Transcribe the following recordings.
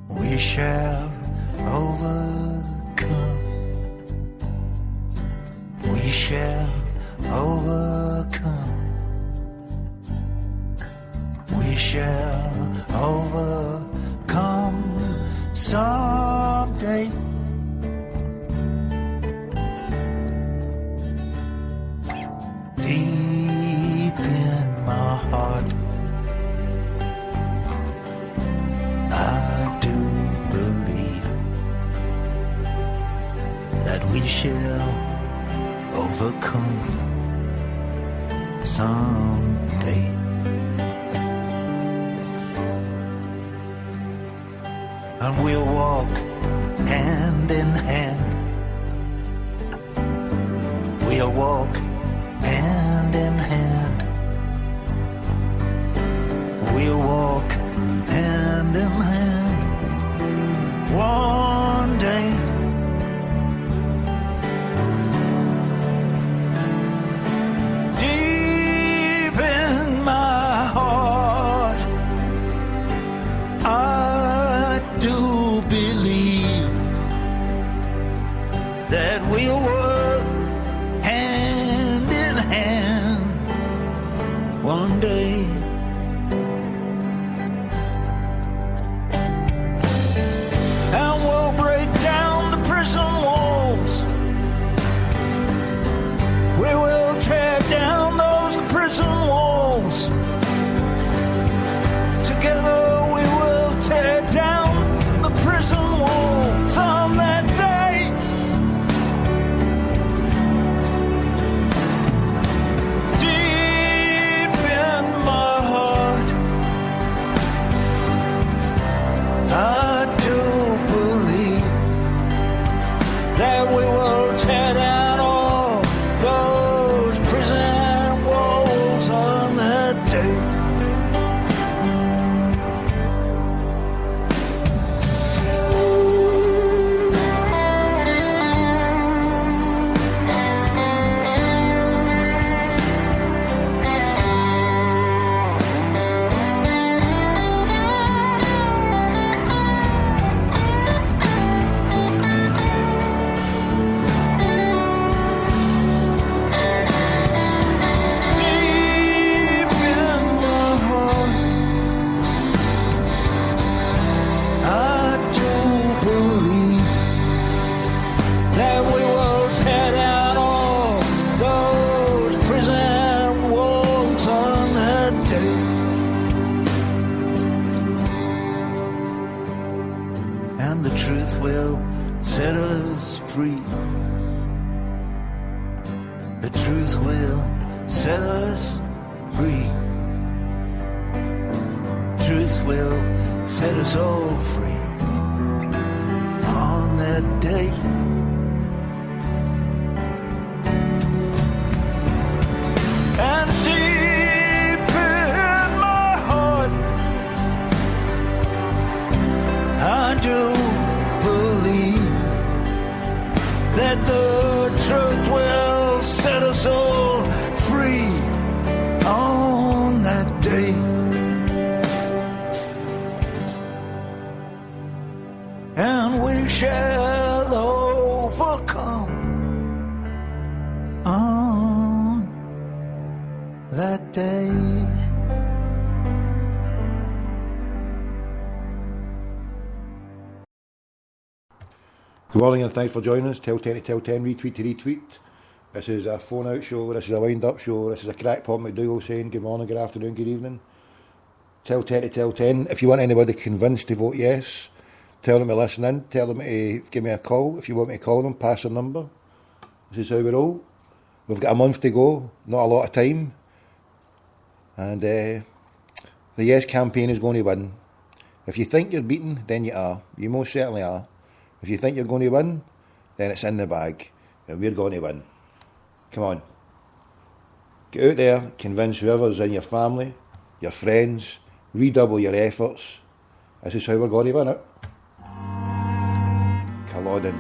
we shall overcome. We shall overcome. We shall overcome someday. Deep in my heart, I do believe that we shall overcome someday. And we'll walk hand in hand. We'll walk hand in hand. We'll walk hand in hand one day. Deep in my heart, I do believe that we'll work hand in hand one day. And we'll break down the prison walls. We will tear down those prison walls. Together we will tear down the prison walls on that day. Deep in my heart, I do believe that we will tear down all those prison walls on that day. Deep in my heart, I do believe that we will tear down all those prison walls on that day. And the truth will set us free. The truth will set us free. Truth will set us all free on that day. And deep in my heart, I do believe that the truth will set us all free on that day. And we shall overcome on that day. Good morning and thanks for joining us. Tell 10 to tell 10, retweet to retweet. This is a phone out show, this is a wind up show, this is a crackpot McDougall saying good morning, good afternoon, good evening. Tell 10 to tell 10. If you want anybody convinced to vote yes, tell them to listen in, tell them to give me a call. If you want me to call them, pass their number. This is how we roll. We've got a month to go, not a lot of time. And the yes campaign is going to win. If you think you're beaten, then you are. You most certainly are. If you think you're going to win, then it's in the bag. And we're going to win. Come on. Get out there, convince whoever's in your family, your friends, redouble your efforts. This is how we're going to win it. Culloden.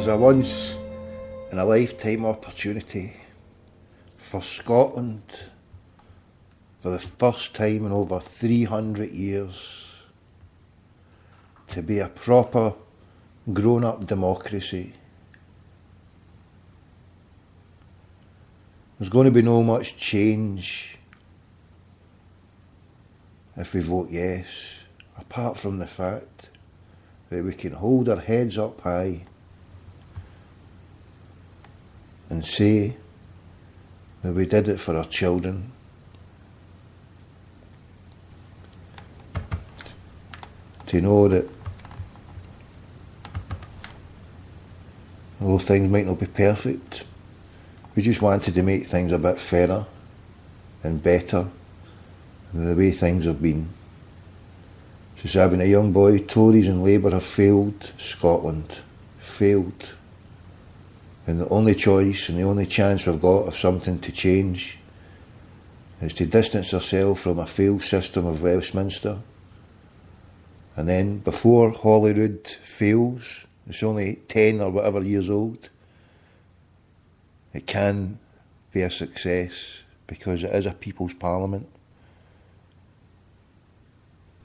a once in a lifetime opportunity for Scotland, for the first time in over 300 years, to be a proper grown-up democracy. There's going to be no much change if we vote yes, apart from the fact that we can hold our heads up high and say that we did it for our children. To know that although things might not be perfect, we just wanted to make things a bit fairer and better than the way things have been. Since I've been a young boy, Tories and Labour have failed Scotland. Failed. And the only choice and the only chance we've got of something to change is to distance ourselves from a failed system of Westminster. And then, before Holyrood fails, it's only 10 or whatever years old, it can be a success because it is a people's parliament.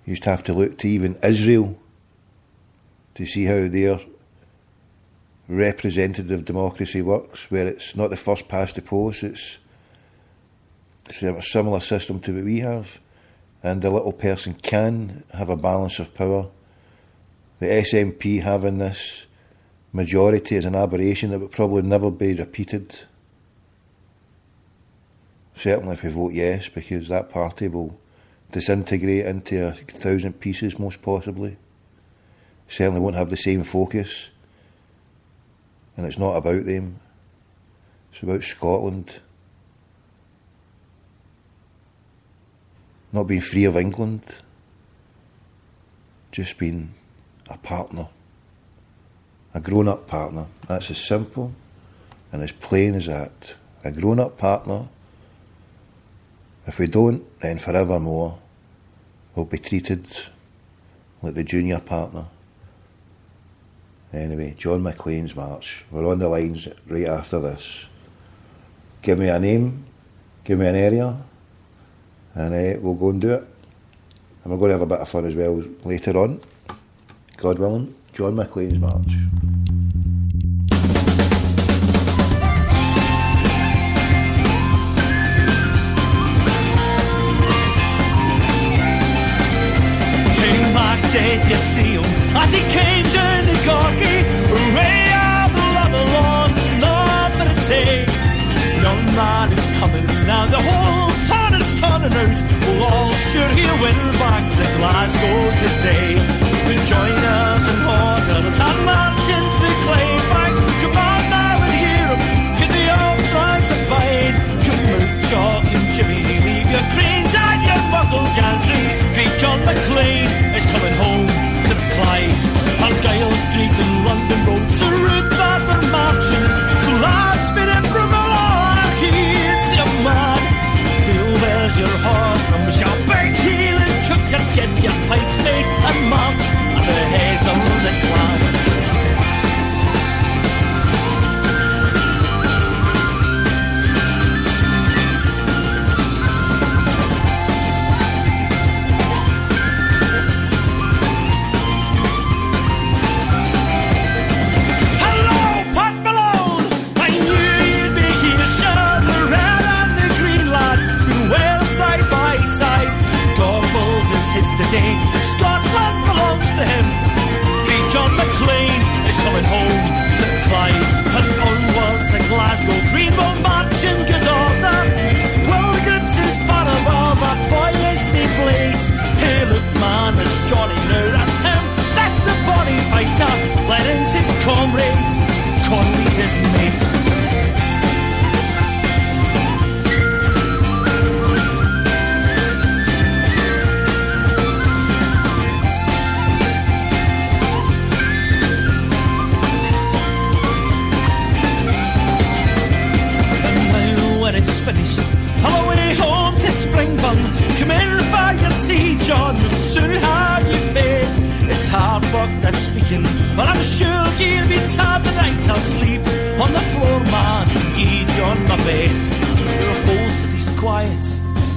You used to have to look to even Israel to see how their representative democracy works, where it's not the first past the post, it's a similar system to what we have. And the little person can have a balance of power. The SNP having this majority is an aberration that would probably never be repeated. Certainly if we vote yes, because that party will disintegrate into 1,000 pieces most possibly. Certainly won't have the same focus. And it's not about them. It's about Scotland. Not being free of England, just being a partner, a grown-up partner. That's as simple and as plain as that. A grown-up partner. If we don't, then forevermore we'll be treated like the junior partner. Anyway, John McLean's March. We're on the lines right after this. Give me a name, give me an area, and we'll go and do it. And we're going to have a bit of fun as well later on. God willing, John McLean's March. Hey Mark, did you see him as he came down the Corky? Way out the Lebanon, nothing to take. Young man is coming now, the whole town is turning out. We'll all sure he'll win back to Glasgow today. But join us in waters and marching through Claybank. Come on now and hear him, get the old flag to bide. Come out, Jock and Jimmy, leave your cranes and your buckle gantries. Hey, John McLean is coming home to Clyde. Argyle Street and London Road, to route that we're marching. The last minute from it's your man. Feel there's your heart, and we shall beg heel and chuck to get your pipes made and march at the heads of the clan. Today, Scotland belongs to him. Hey, John McLean is coming home to Clyde. And onwards to Glasgow, Greenville marching good order. Well, grips his banner while that boy is the blades. Hey, look man, there's Johnny now, that's him. That's the bonny fighter. Lennon's his comrade, Conley's his mate. Finished, all the way home to Springburn. Come in for your tea, John, would soon have you fed. It's hard work that's speaking, but I'm sure you'll be tired the night I'll sleep on the floor, man, gauge on my bed. The whole city's quiet,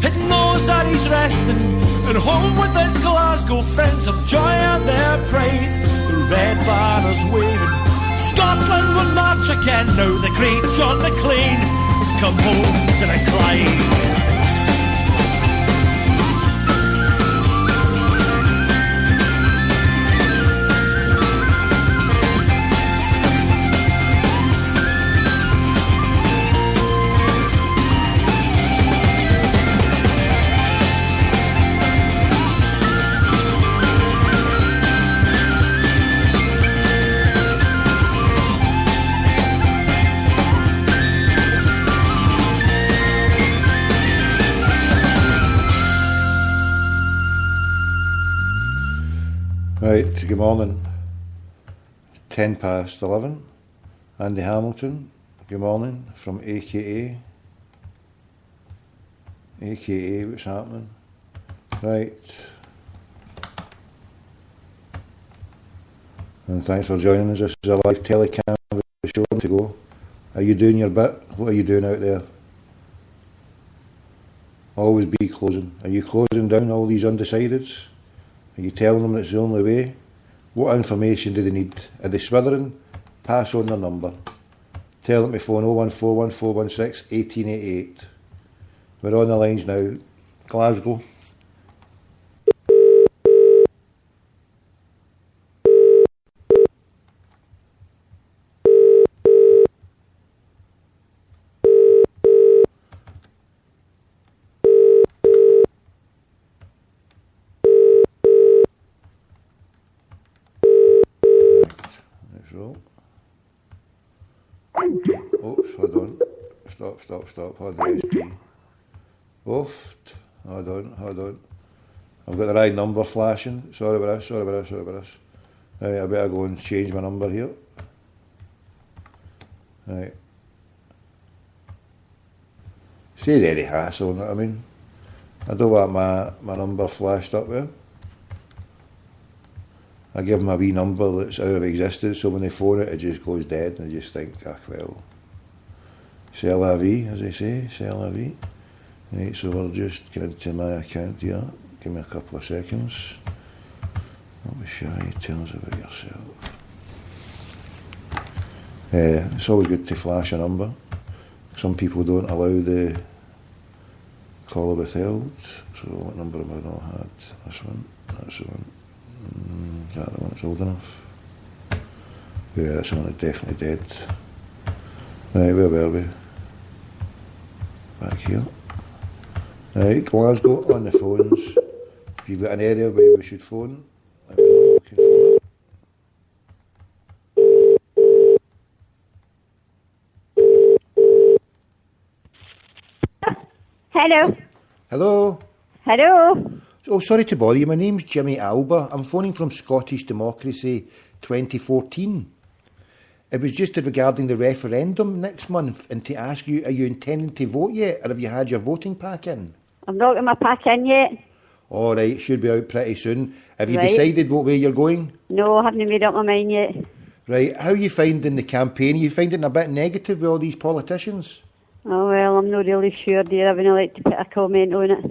it knows that he's resting, and home with his Glasgow friends have joy and their pride. The red banners waving, Scotland will march again. Now the great John McLean has come home to the Clyde. Right, good morning. 11:10. Andy Hamilton, good morning from AKA. AKA, what's happening? Right. And thanks for joining us. This is a live telecam of the show to go. Are you doing your bit? What are you doing out there? Always be closing. Are you closing down all these undecideds? Are you telling them it's the only way? What information do they need? Are they swithering? Pass on their number. Tell them to phone 01414161888. We're on the lines now. Glasgow. Oops, hold on. Stop. Hold the SP. Oof. Hold on. I've got the right number flashing. Sorry about this. Right, I better go and change my number here. Right. Saves any hassle, you know what I mean? I don't want my number flashed up there. I give them a wee number that's out of existence, so when they phone it, it just goes dead, and I just think, well, c'est la vie, as they say, c'est la vie. Right, so we'll just get into my account here. Give me a couple of seconds. Don't be shy, tell us about yourself. It's always good to flash a number. Some people don't allow the caller withheld, so what number have I not had? This one, that's the one. Is that the one that's old enough? Yeah, that's the one that's definitely dead. Right, where were we? Back here. Right, Glasgow on the phones. If you've got an area where we should phone, let me know, we can phone Hello. Hello? Oh, sorry to bother you. My name's Jimmy Alba. I'm phoning from Scottish Democracy 2014. It was just regarding the referendum next month, and to ask you, are you intending to vote yet, or have you had your voting pack in? I'm not got my pack in yet. All right, it should be out pretty soon. Have you Right. decided what way you're going? No, I haven't made up my mind yet. Right, how are you finding the campaign? Are you finding it a bit negative with all these politicians? Oh well, I'm not really sure, dear. I wouldn't like to put a comment on it.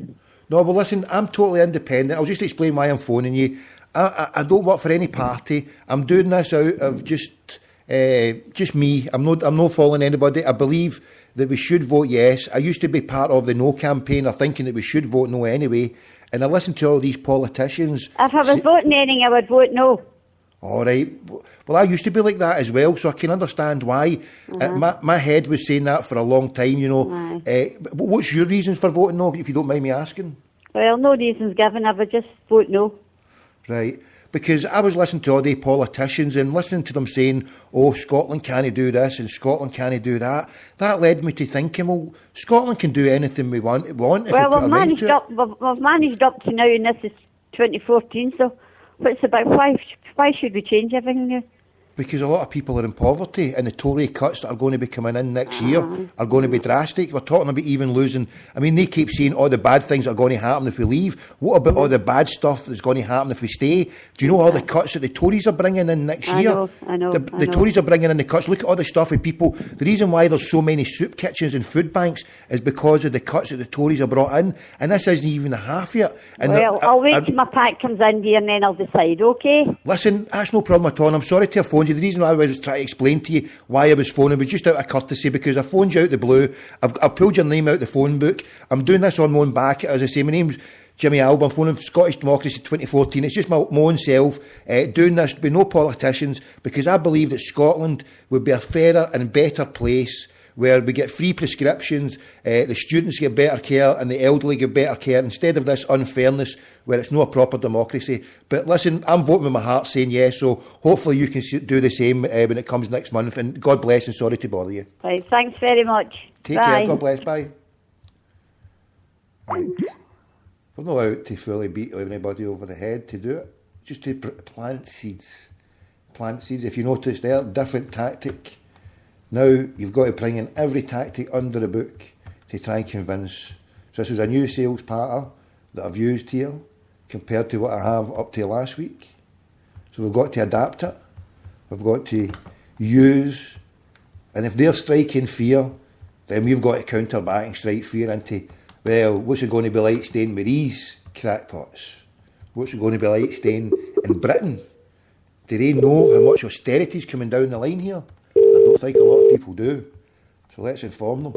No, well listen, I'm totally independent. I'll just explain why I'm phoning you. I don't work for any party. I'm doing this out of just me. I'm not following anybody. I believe that we should vote yes. I used to be part of the no campaign, or thinking that we should vote no anyway. And I listen to all these politicians. If I was voting anything, I would vote no. All right. Well, I used to be like that as well, so I can understand why. My head was saying that for a long time, you know. But what's your reasons for voting no, if you don't mind me asking? Well, no reasons given. I would just vote no. Right. Because I was listening to all the politicians and listening to them saying, oh, Scotland can't do this and Scotland can't do that. That led me to thinking, well, Scotland can do anything we want if well, we put our minds to it. we've managed up to now, and this is 2014, so what's about why should we change everything now? because a lot of people are in poverty, and the Tory cuts that are going to be coming in next year are going to be drastic. We're talking about even losing. I mean, they keep saying all the bad things that are going to happen if we leave. What about all the bad stuff that's going to happen if we stay? Do you know all the cuts that the Tories are bringing in next year? I know. The Tories are bringing in the cuts. Look at all the stuff with people. The reason why there's so many soup kitchens and food banks is because of the cuts that the Tories have brought in, and this isn't even a half yet. And well, I'll wait till my pack comes in here and then I'll decide, okay? Listen, that's no problem at all. I'm sorry to have phoned you. The reason I was trying to explain to you why I was phoning was just out of courtesy, because I phoned you out the blue. I've pulled your name out the phone book. I'm doing this on my own back. As I say, my name's Jimmy Alba. I'm phoning Scottish Democracy 2014. It's just my own self doing this with no politicians, because I believe that Scotland would be a fairer and better place where we get free prescriptions, the students get better care and the elderly get better care, instead of this unfairness where it's not a proper democracy. But listen, I'm voting with my heart saying yes, so hopefully you can do the same when it comes next month, and God bless, and sorry to bother you. Right, thanks very much. Take Bye. care, God bless, bye. Right. We're not out to fully beat anybody over the head to do it, just to plant seeds. Plant seeds, if you notice there, different tactic. Now you've got to bring in every tactic under the book to try and convince. So this is a new sales pattern that I've used here compared to what I have up to last week. So we've got to adapt it. We've got to use, and if they're striking fear, then we've got to counter back and strike fear into, well, what's it going to be like staying with these crackpots? What's it going to be like staying in Britain? Do they know how much austerity is coming down the line here? I don't think a lot of people do. So let's inform them.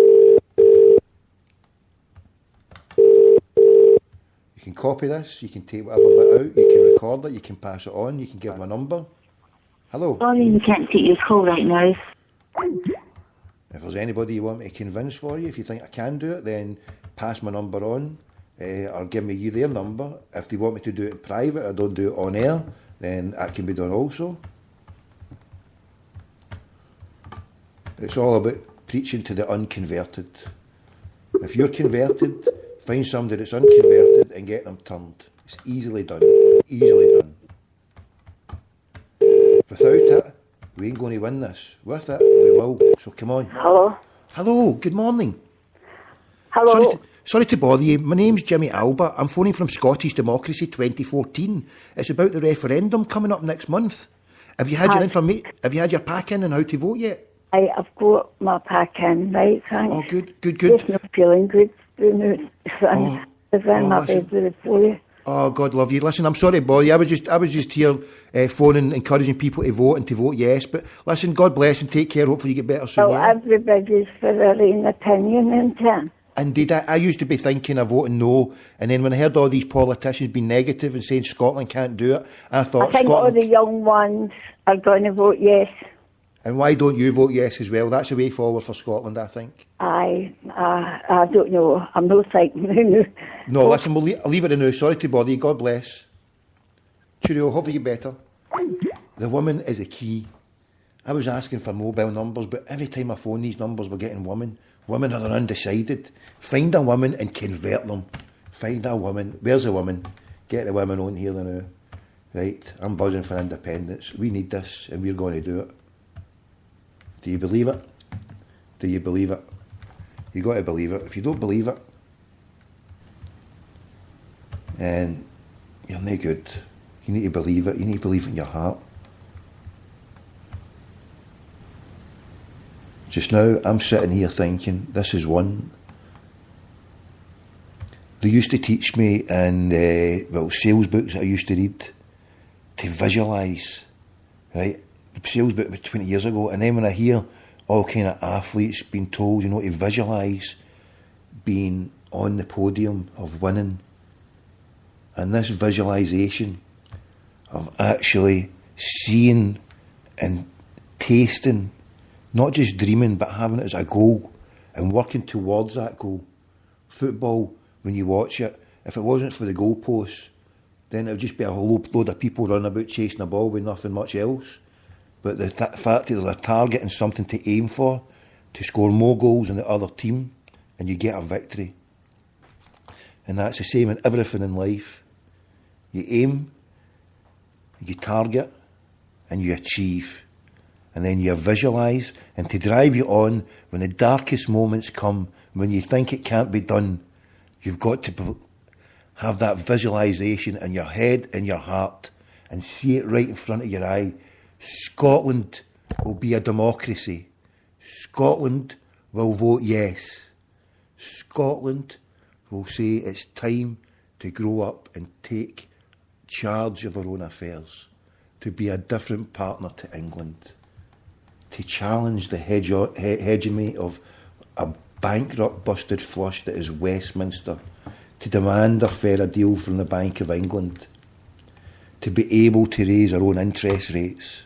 You can copy this, you can take whatever bit out, you can record it, you can pass it on, you can give them a number. Hello? Sorry, we can't take your call right now. If there's anybody you want me to convince for you, if you think I can do it, then pass my number on, or give me their number. If they want me to do it in private, I don't do it on air, then that can be done also. It's all about preaching to the unconverted. If you're converted, find somebody that's unconverted and get them turned. It's easily done. Easily done. Without it, we ain't going to win this. With it, we will. So come on. Hello? Hello, good morning. Hello? Sorry to bother you. My name's Jimmy Alba. I'm phoning from Scottish Democracy 2014. It's about the referendum coming up next month. Have you had Have you had your pack in and how to vote yet? I've got my pack in, right, thanks. Oh, good. Just not feeling good. My bed for you. Oh, God love you. Listen, I'm sorry to bother you. I was just here phoning, encouraging people to vote and to vote yes. But listen, God bless and take care. Hopefully you get better soon. Well, everybody's for their own opinion in turn. Indeed, I used to be thinking of voting no, and then when I heard all these politicians being negative and saying Scotland can't do it, I thought I think Scotland... all the young ones are going to vote yes. And why don't you vote yes as well? That's the way forward for Scotland, I think. I don't know. I'm not thinking. No, listen, I'll leave it in now. Sorry to bother you. God bless. Cheerio, hopefully you get better. The woman is a key. I was asking for mobile numbers, but every time I phone these numbers, we're getting women. Women are undecided. Find a woman and convert them. Find a woman. Where's the woman? Get the women on here now. Right, I'm buzzing for independence. We need this, and we're going to do it. Do you believe it? Do you believe it? You've got to believe it. If you don't believe it, and you're no good. You need to believe it. You need to believe in your heart. Just now, I'm sitting here thinking, this is one. They used to teach me in, sales books that I used to read, to visualise, right? The sales book was 20 years ago, and then when I hear all kind of athletes being told, to visualise being on the podium of winning, and this visualisation of actually seeing and tasting, not just dreaming, but having it as a goal and working towards that goal. Football, when you watch it, if it wasn't for the goalposts, then it would just be a whole load of people running about chasing a ball with nothing much else. But the fact that there's a target and something to aim for, to score more goals than the other team, and you get a victory. And that's the same in everything in life. You aim, you target, and you achieve. and then you visualise, and to drive you on when the darkest moments come, when you think it can't be done, you've got to have that visualisation in your head, in your heart, and see it right in front of your eye. Scotland will be a democracy. Scotland will vote yes. Scotland will say it's time to grow up and take charge of our own affairs, to be a different partner to England, to challenge the hegemony of a bankrupt, busted flush that is Westminster, to demand a fairer deal from the Bank of England, to be able to raise our own interest rates,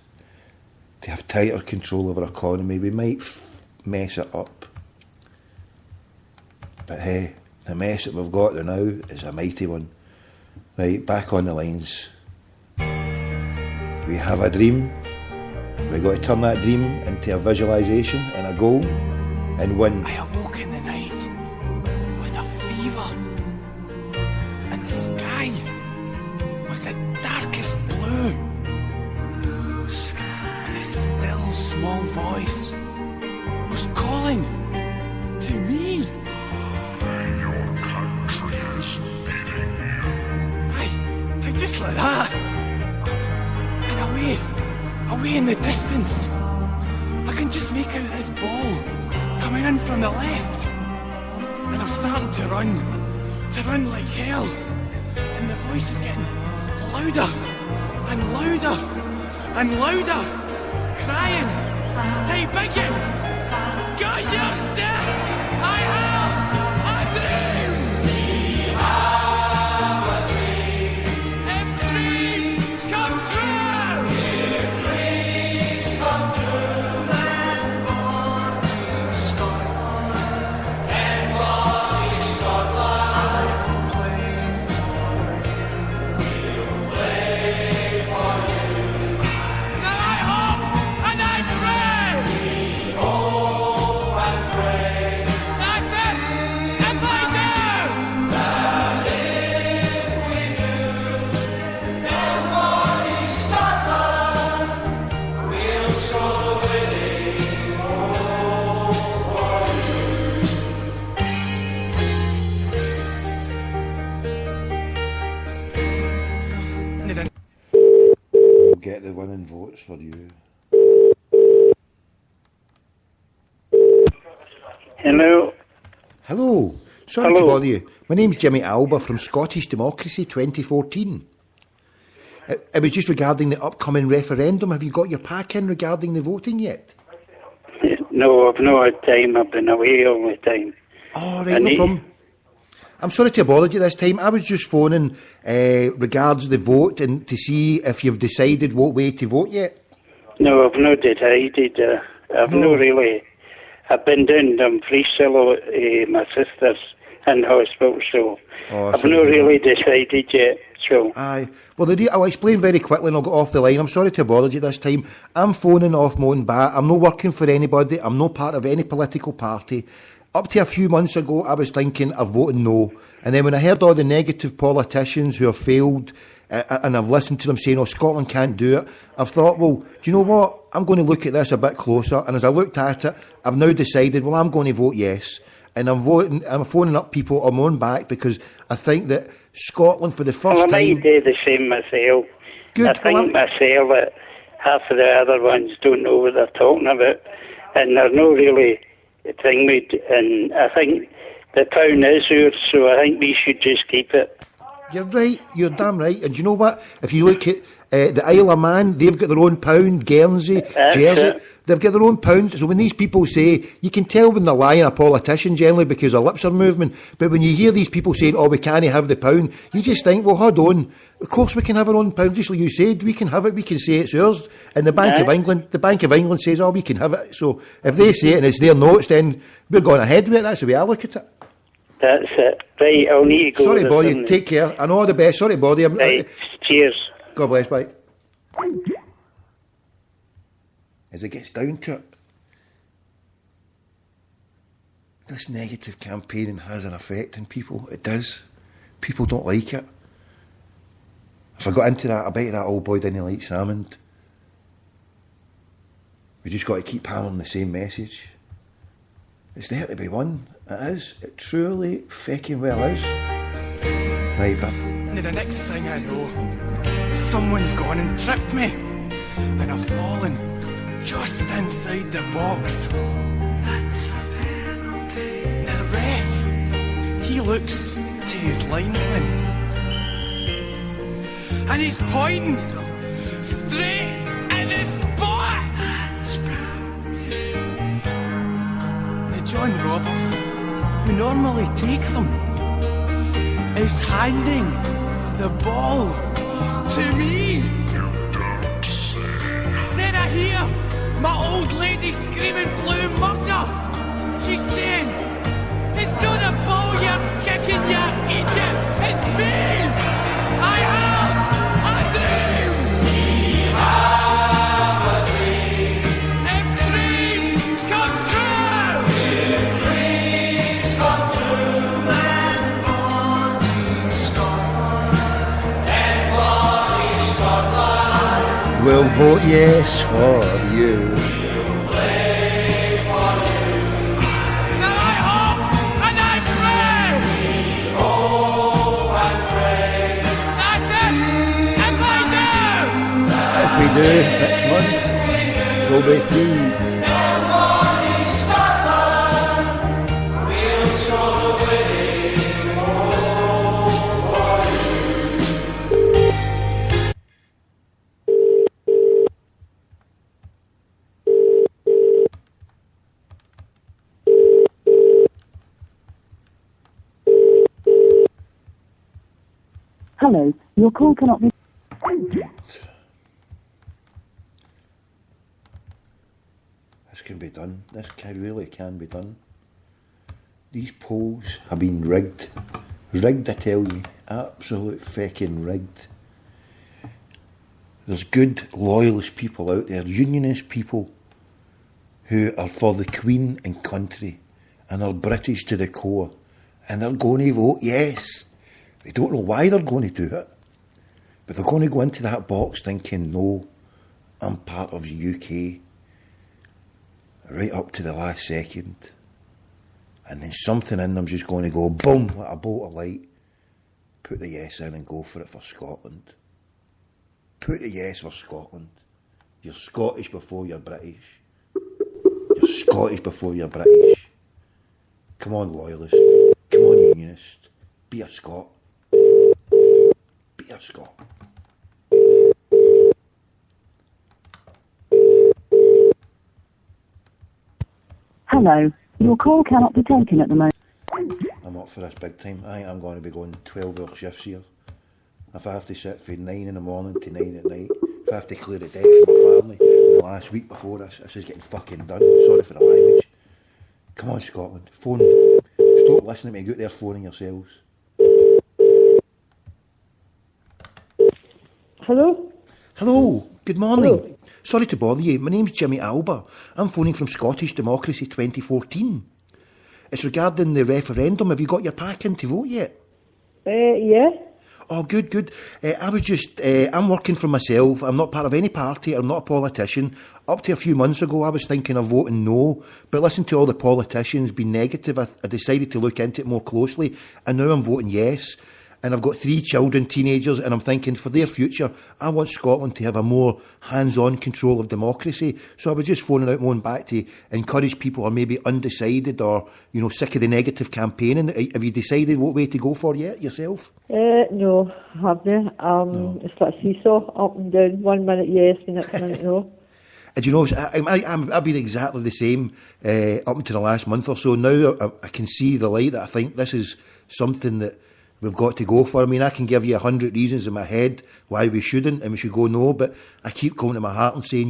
to have tighter control of our economy. We might mess it up, but hey, the mess that we've got there now is a mighty one. Right, back on the lines. We have a dream. We've got to turn that dream into a visualisation and a goal and win. I awoke in the night with a fever, and the sky was the darkest blue, and a still small voice was calling to me. Your country is beating you. I just like that, and away in the distance, I can just make out this ball coming in from the left, and I'm starting to run like hell, and the voice is getting louder and louder and louder, crying, "Hey, Biggie, got your step! I have a dream! We have a dream! If dreams come true! If dreams come true, then born in Scotland, and born in Scotland, I'll play for you. We'll play for you. Now I hope and I pray. We hope and pray that if I do, that if we do, then born in Scotland, we'll show winning for you. We'll get the winning votes for you. Hello. Hello. Sorry to Hello. bother you. My name's Jimmy Alba from Scottish Democracy 2014. It was just regarding the upcoming referendum. Have you got your pack in regarding the voting yet? No, I've not had time. I've been away all the time. Oh, I right, no need- problem. I'm sorry to bother you this time. I was just phoning regards the vote and to see if you've decided what way to vote yet. No, I've not decided. I've No. not really. I've been down Dumfrieshill, my sister's in hospital, so Oh, I've sorry not to hear really decided yet. So Aye. Well, I'll explain very quickly and I'll get off the line. I'm sorry to bother you this time. I'm phoning off my own bat. I'm not working for anybody. I'm not part of any political party. Up to a few months ago, I was thinking of voting no. And then when I heard all the negative politicians who have failed, and I've listened to them saying, oh, Scotland can't do it, I've thought, well, do you know what? I'm going to look at this a bit closer. And as I looked at it, I've now decided, well, I'm going to vote yes. And I'm phoning up people on my own back because I think that Scotland, for the first well, I time... might do the same myself. Good. I think myself that half of the other ones don't know what they're talking about, and they're not really thinking. And I think the pound is yours, so I think we should just keep it. You're right, you're damn right. And do you know what? If you look at the Isle of Man, they've got their own pound, Guernsey, That's Jersey, it. they've got their own pounds. So when these people say, you can tell when they're lying, a politician generally, because their lips are moving. But when you hear these people saying, oh, we can't have the pound, you just think, well, hold on. Of course we can have our own pound, just like you said. We can have it, we can say it's ours. And the Bank of England says, oh, we can have it. So if they say it and it's their notes, then we're going ahead with it. That's the way I look at it. That's it. Right, I'll need to go. Sorry, this bother you. evening. Take care. And all the best. Sorry, bother you. Right, cheers. God bless, bye. As it gets down to it, this negative campaigning has an effect on people. It does. People don't like it. If I got into that, I bet that old boy didn't like salmon. We just got to keep hammering the same message. It's there to be won. It is. It truly fucking well is. Right, but... Now the next thing I know, someone's gone and tripped me, and I've fallen just inside the box. That's a penalty. Now the ref, he looks to his linesman, and he's pointing straight at the spot. That's brilliant. Now John Roberts, who normally takes them, is handing the ball to me. Then I hear my old lady screaming blue murder. She's saying, it's not a ball you're kicking, you idiot. It's me. I have a dream. We have a dream. If dreams come true. If dreams come true. Then Bonnie Scotland. We'll vote yes for you. Now I hope and I pray. We hope and pray that if I do, If we do, next month, we'll be free. then Bonnie Scotland will score the winning goal for you. Hello, your call cannot be... This can be done. This really can be done. These polls have been rigged. Rigged, I tell you. Absolute fucking rigged. There's good, loyalist people out there, unionist people, who are for the Queen and country and are British to the core, and they're going to vote yes. They don't know why they're going to do it, but they're going to go into that box thinking, no, I'm part of the UK, right up to the last second. And then something in them's just going to go boom, like a bolt of light. Put the yes in and go for it for Scotland. Put the yes for Scotland. You're Scottish before you're British. You're Scottish before you're British. Come on, loyalist. Come on, unionist. Be a Scot. Be a Scot. Hello, your call cannot be taken at the moment. I'm up for this big time. I think I'm going to be going 12-hour shifts here. If I have to sit from 9 in the morning to 9 at night, if I have to clear the debt for my family in the last week before this is getting fucking done. Sorry for the language. Come on, Scotland. Phone. Stop listening to me. Go out there phoning yourselves. Hello? Hello. Good morning. Hello. Sorry to bother you. My name's Jimmy Alba. I'm phoning from Scottish Democracy 2014. It's regarding the referendum. Have you got your pack in to vote yet? Yeah. Oh, good, good. I'm working for myself. I'm not part of any party. I'm not a politician. Up to a few months ago, I was thinking of voting no. But listening to all the politicians being negative, I decided to look into it more closely. And now I'm voting yes. And I've got 3 children, teenagers, and I'm thinking for their future, I want Scotland to have a more hands-on control of democracy. So I was just phoning out more back to encourage people who are maybe undecided or, sick of the negative campaigning. Have you decided what way to go for yet, yourself? No, I haven't. No. It's like a seesaw, up and down. 1 minute yes, the next minute no. And I've been exactly the same up until the last month or so. Now I can see the light that I think this is something that we've got to go for. I mean, I can give you 100 reasons in my head why we shouldn't and we should go no, but I keep going to my heart and saying,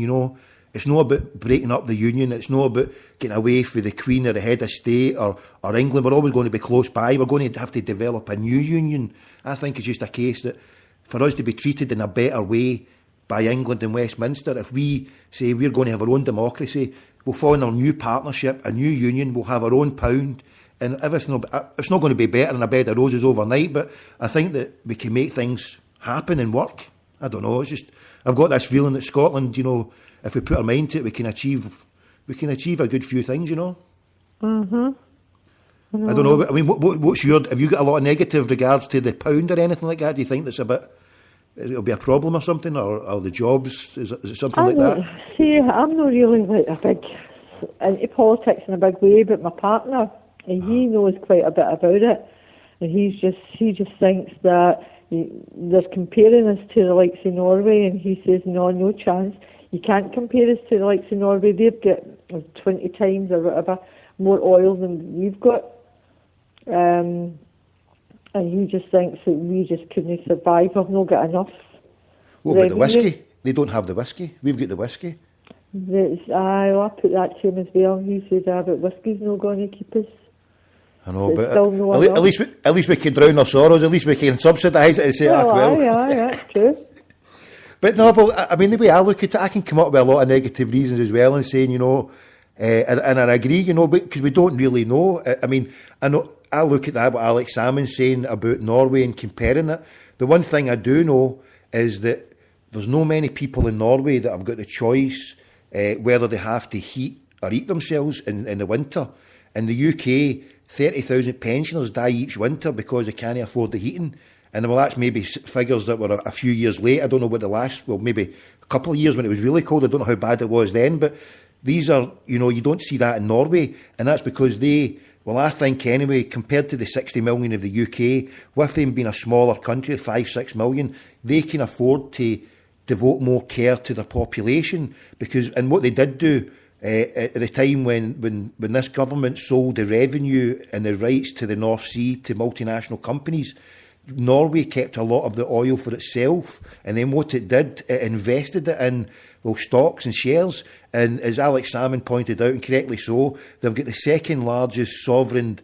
it's not about breaking up the union. It's not about getting away from the Queen or the head of state or England. We're always going to be close by. We're going to have to develop a new union. I think it's just a case that for us to be treated in a better way by England and Westminster, if we say we're going to have our own democracy, we'll form a new partnership, a new union, we'll have our own pound, and everything it's not going to be better than a bed of roses overnight, but I think that we can make things happen and work. I don't know, it's just, I've got this feeling that Scotland, if we put our mind to it, we can achieve a good few things, you know. I don't know. I mean, what's your? Have you got a lot of negative regards to the pound or anything like that? Do you think that's a bit? It'll be a problem or something, or the jobs? Is it something like that? See, I'm not really like a big into politics in a big way, but my partner, and he knows quite a bit about it, and he just thinks that they're comparing us to the likes of Norway, and he says no chance. You can't compare us to the likes of Norway. They've got 20 times or whatever more oil than we've got. And he just thinks that we just couldn't survive. We've not got enough. What about the whiskey? They don't have the whiskey. We've got the whiskey. I put that to him as well. He said, but whiskey's not going to keep us. I know, but at least we can drown our sorrows. At least we can subsidise it and say, that's true. But no, but I mean, the way I look at it, I can come up with a lot of negative reasons as well, and saying, you know, and I agree, you know, because we don't really know. I mean, I look at that, what Alex Salmon's saying about Norway and comparing it. The one thing I do know is that there's no many people in Norway that have got the choice whether they have to heat or eat themselves in the winter. In the UK, 30,000 pensioners die each winter because they can't afford the heating. And well, that's maybe figures that were a few years late. I don't know what the last, well, maybe a couple of years when it was really cold. I don't know how bad it was then, but these are, you know, you don't see that in Norway. And that's because they, well, I think anyway, compared to the 60 million of the UK, with them being a smaller country, 5-6 million, they can afford to devote more care to their population. Because, and what they did do at the time when this government sold the revenue and the rights to the North Sea to multinational companies, Norway kept a lot of the oil for itself, and then what it did, it invested it in, well, stocks and shares. And as Alex Salmon pointed out, and correctly so, they've got the second largest sovereign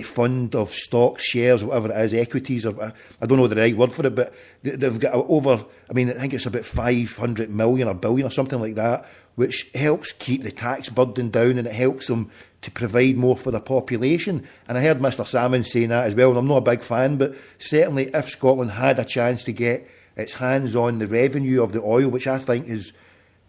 fund of stocks, shares, whatever it is, equities, or I don't know the right word for it, but they've got over, I mean, I think it's about 500 million or billion or something like that, which helps keep the tax burden down, and it helps them to provide more for the population. And I heard Mr Salmon saying that as well, and I'm not a big fan, but certainly if Scotland had a chance to get its hands on the revenue of the oil, which I think has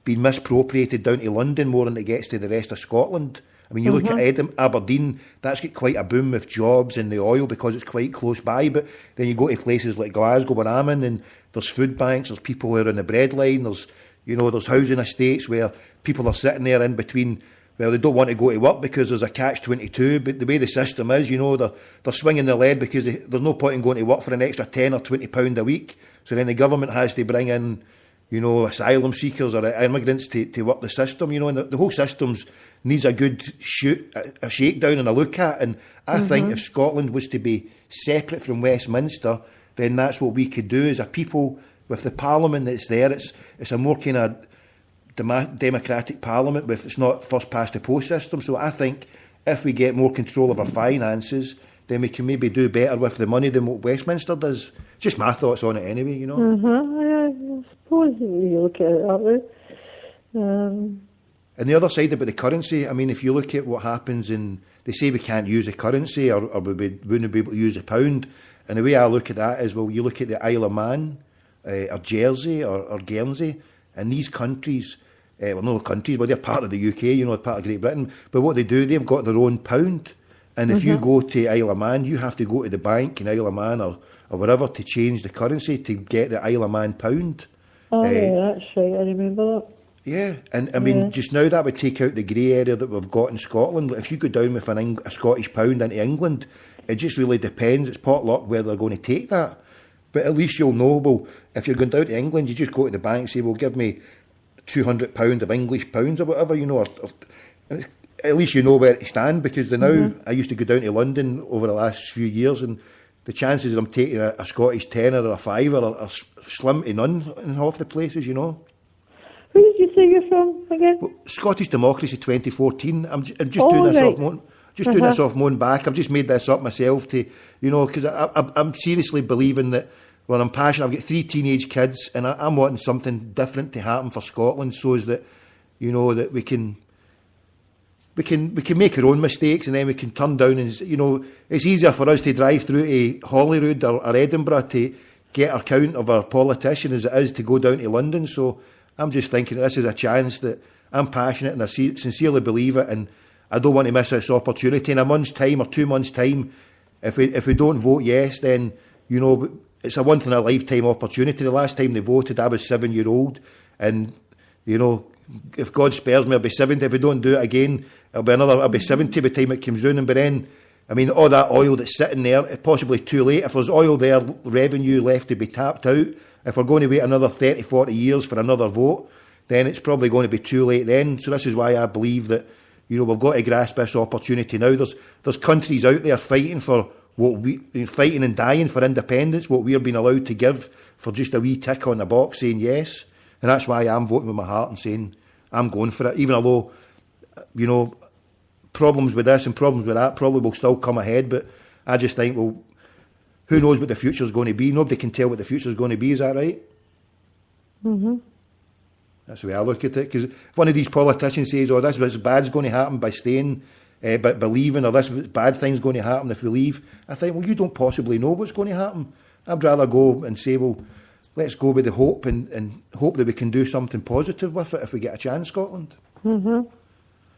been misappropriated down to London more than it gets to the rest of Scotland. I mean, you look at Aberdeen, that's got quite a boom with jobs in the oil because it's quite close by, but then you go to places like Glasgow where I'm in, and there's food banks, there's people who are on the breadline, there's housing estates where people are sitting there in between. Well, they don't want to go to work because there's a catch-22, but the way the system is, they're swinging the lead because there's no point in going to work for an extra £10 or £20 a week. So then the government has to bring in, asylum seekers or immigrants to work the system, and the whole system needs a good a shakedown and a look at. And I think if Scotland was to be separate from Westminster, then that's what we could do as a people with the parliament that's there. It's a more kind of democratic parliament with, it's not first past the post system. So I think if we get more control of our finances, then we can maybe do better with the money than what Westminster does. Just my thoughts on it anyway, Yeah, I suppose you look at it that way. And the other side about the currency, I mean, if you look at what happens they say we can't use the currency or we wouldn't be able to use the pound. And the way I look at that is, well, you look at the Isle of Man, or Jersey or Guernsey, and these countries, no countries, but they're part of the UK, part of Great Britain. But what they do, they've got their own pound. And if you go to Isle of Man, you have to go to the bank in Isle of Man or wherever to change the currency to get the Isle of Man pound. Oh, yeah, that's right, I remember that. Yeah, and I mean, just now that would take out the grey area that we've got in Scotland. If you go down with a Scottish pound into England, it just really depends. It's potluck where they're going to take that. But at least you'll know, well, if you're going down to England, you just go to the bank and say, well, give me £200 of English pounds or whatever, or at least you know where to stand, because now I used to go down to London over the last few years, and the chances of them taking a Scottish tenner or a fiver are slim to none in half the places, Who did you say you're from again? Well, Scottish Democracy 2014. I'm just doing this off my own. Doing this off my own back. I've just made this up myself to, because I'm seriously believing that. Well, I'm passionate. I've got 3 teenage kids, and I'm wanting something different to happen for Scotland, so as that, that we can make our own mistakes, and then we can turn down and, it's easier for us to drive through to Holyrood or Edinburgh to get our count of our politician as it is to go down to London. So I'm just thinking that this is a chance that I'm passionate and I sincerely believe it, and I don't want to miss this opportunity. In a month's time or 2 months' time, if we don't vote yes, then, you know, it's a once in a lifetime opportunity. The last time they voted, I was 7-year-old, and, you know, if God spares me, I'll be 70. If we don't do it again, I'll be 70 by the time it comes round. And by then, I mean, all that oil that's sitting there, it's possibly too late. If there's oil there, revenue left to be tapped out, if we're going to wait another 30, 40 years for another vote, then it's probably going to be too late then. So this is why I believe that, you know, we've got to grasp this opportunity now. There's countries out there fighting fighting and dying for independence, what we're being allowed to give for just a wee tick on the box saying yes. And that's why I'm voting with my heart and saying I'm going for it, even though, you know, problems with this and problems with that probably will still come ahead. But I just think, well, who knows what the future's going to be? Nobody can tell what the future's going to be. Is that right? Mm-hmm. That's the way I look at it. Because if one of these politicians says, "Oh, this bad's going to happen by staying, by leaving," or "this bad thing's going to happen if we leave," I think, well, you don't possibly know what's going to happen. I'd rather go and say, well, let's go with the hope and hope that we can do something positive with it if we get a chance, Scotland. Mm-hmm.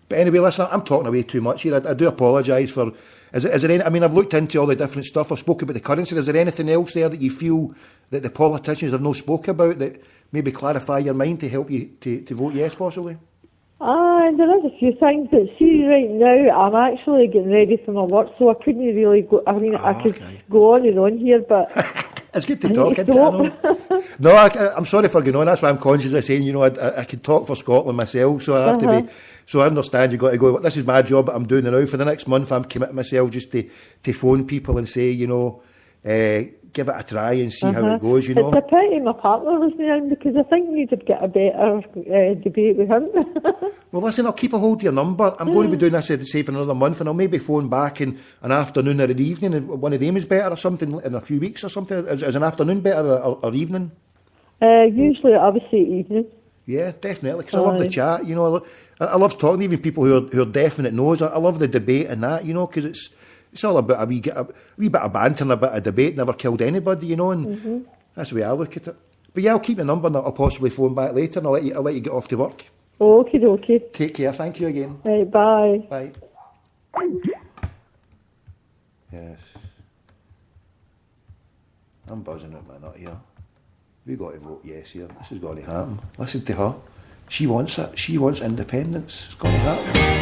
But anyway, listen, I'm talking away too much here. I do apologise for... Is there any... I mean, I've looked into all the different stuff. I've spoken about the currency. Is there anything else there that you feel that the politicians have not spoke about that maybe clarify your mind to help you to vote yes, possibly? There is a few things, but see, right now, I'm actually getting ready for my work, so I couldn't really go... I mean, I could go on and on here, but... It's good to talk, isn't it? No, I'm sorry for going on. That's why I'm conscious of saying, you know, I can talk for Scotland myself, so I have to be... So I understand you've got to go, this is my job that I'm doing now. For the next month, I'm committing myself just to phone people and say, you know, give it a try and see how it goes, you know. It's a pity my partner wasn't in, because I think we would get a better debate with him. Well, listen, I'll keep a hold of your number. I'm going to be doing this, say, for another month, and I'll maybe phone back in an afternoon or an evening, and one of them is better or something in a few weeks or something. Is an afternoon better or evening? Usually, I would say evening. Yeah, definitely, because I love the chat, you know. I love talking to even people who are definite no's. I love the debate and that, you know, because it's all about a wee bit of banter and a bit of debate. Never killed anybody, you know, and that's the way I look at it. But yeah, I'll keep your number and I'll possibly phone back later, and I'll let you get off to work. Okie dokie. Take care. Thank you again. Right, bye. Bye. Yes. I'm buzzing at my nut here. We got to vote yes here. This has got to happen. Listen to her. She wants it. She wants independence. It's got to happen.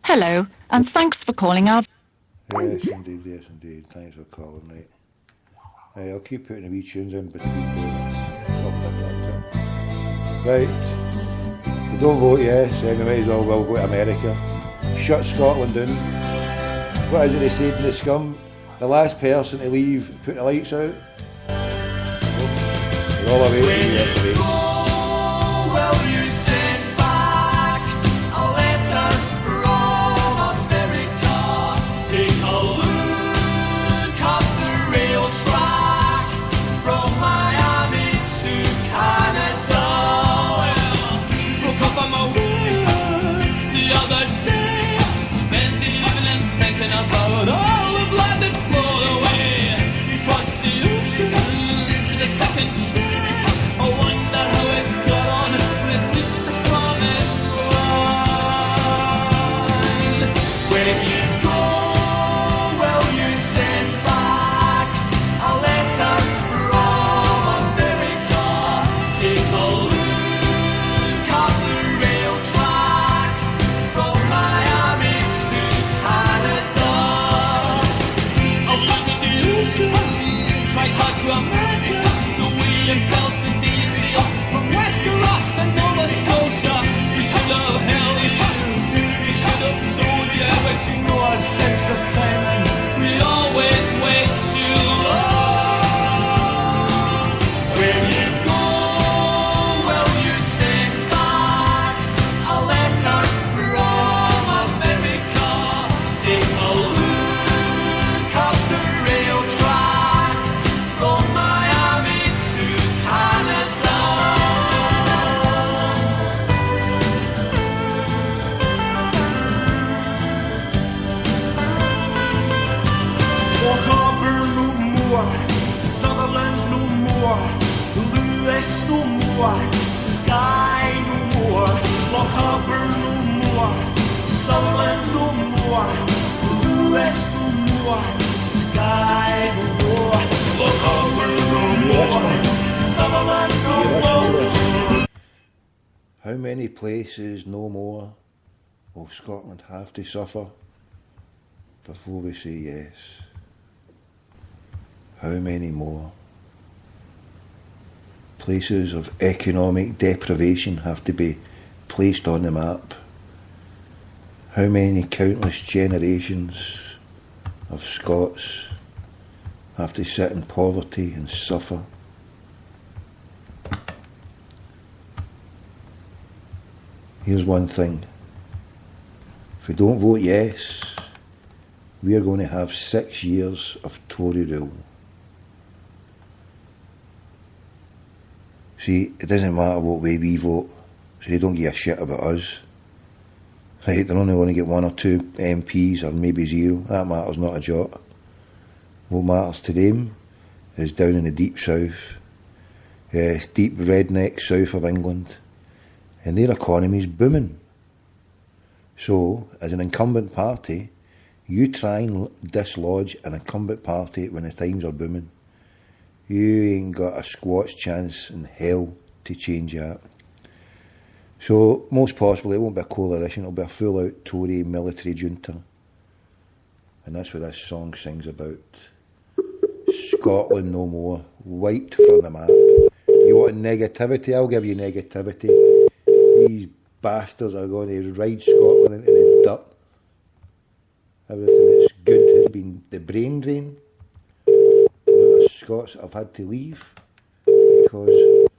Hello, and thanks for calling our... Yes, indeed. Thanks for calling, right. Hey, I'll keep putting the wee tunes in between something different. Right. If you don't vote yes, then we might as well go to America. Shut Scotland down. What is it they said in the scum? The last person to leave, put the lights out. We're all away from the yesterday. About all the blood that flowed away across the ocean to the second chance. I wonder How many places no more will Scotland have to suffer before we say yes? How many more places of economic deprivation have to be placed on the map? How many countless generations of Scots have to sit in poverty and suffer? Here's one thing. If we don't vote yes, we are going to have 6 years of Tory rule. See, it doesn't matter what way we vote, so they don't give a shit about us. Right, they're only going to get 1 or 2 MPs, or maybe 0. That matters not a jot. What matters to them is down in the deep south, it's deep redneck south of England, and their economy's booming. So, as an incumbent party, you try and dislodge an incumbent party when the times are booming. You ain't got a squat's chance in hell to change that. So, most possibly, it won't be a coalition, it'll be a full-out Tory military junta. And that's what this song sings about. Scotland no more, wiped from the map. You want negativity? I'll give you negativity. These bastards are going to ride Scotland into the dirt. Everything that's good has been the brain drain. The Scots have had to leave because...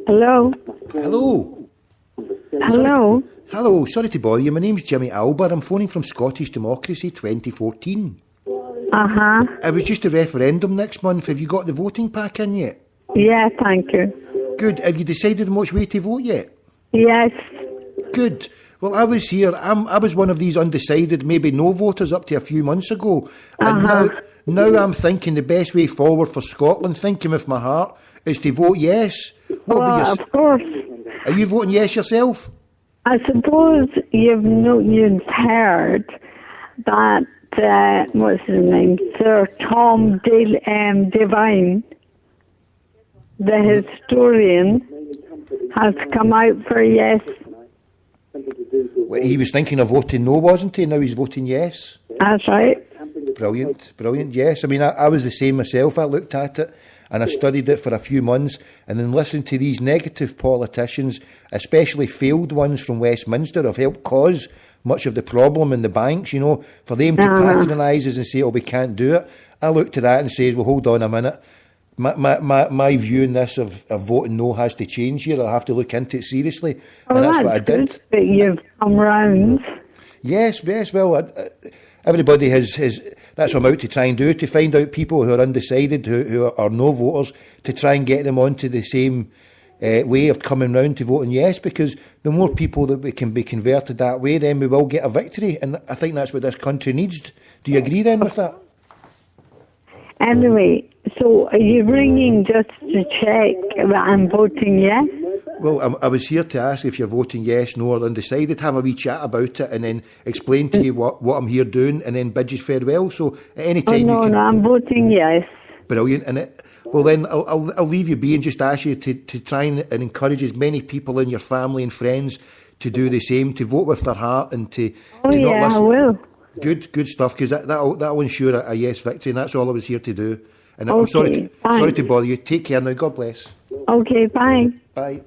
Hello? Hello? Hello? Hello, sorry to bother you. My name's Jimmy Alber. I'm phoning from Scottish Democracy 2014. Uh-huh. It was just a referendum next month. Have you got the voting pack in yet? Yeah, thank you. Good. Have you decided on which way to vote yet? Yes. Good. Well, I was here. I was one of these undecided, maybe no voters up to a few months ago. And now I'm thinking the best way forward for Scotland, thinking with my heart, is to vote yes. Of course. Are you voting yes yourself? I suppose you've heard that, what's his name, Sir Tom Devine, the historian, has come out for yes. Well, he was thinking of voting no, wasn't he? Now he's voting yes. That's right. Brilliant, yes. I mean, I was the same myself. I looked at it and I studied it for a few months, and then listening to these negative politicians, especially failed ones from Westminster, have helped cause much of the problem in the banks, you know, for them to patronise us and say, oh, we can't do it. I looked at that and says, well, hold on a minute. My view on this of voting no has to change here. I'll have to look into it seriously. Oh, and that's what I did. Good, but you've come round. Yes, well, everybody has, that's what I'm out to try and do, to find out people who are undecided, who are no voters, to try and get them onto the same way of coming round to voting yes, because the more people that we can be converted that way, then we will get a victory, and I think that's what this country needs. Do you agree then with that? Anyway, so are you ringing just to check that I'm voting yes? Well, I was here to ask if you're voting yes, no, or undecided, have a wee chat about it, and then explain to you what I'm here doing, and then bid you farewell. So at any time no, I'm voting yes. Brilliant. And well, then I'll leave you be and just ask you to try and encourage as many people in your family and friends to do the same, to vote with their heart, and to not listen. I will. Good stuff, because that'll ensure a yes victory, and that's all I was here to do. And I'm Okay, sorry to bother you. Take care now. God bless. Okay, bye. Bye.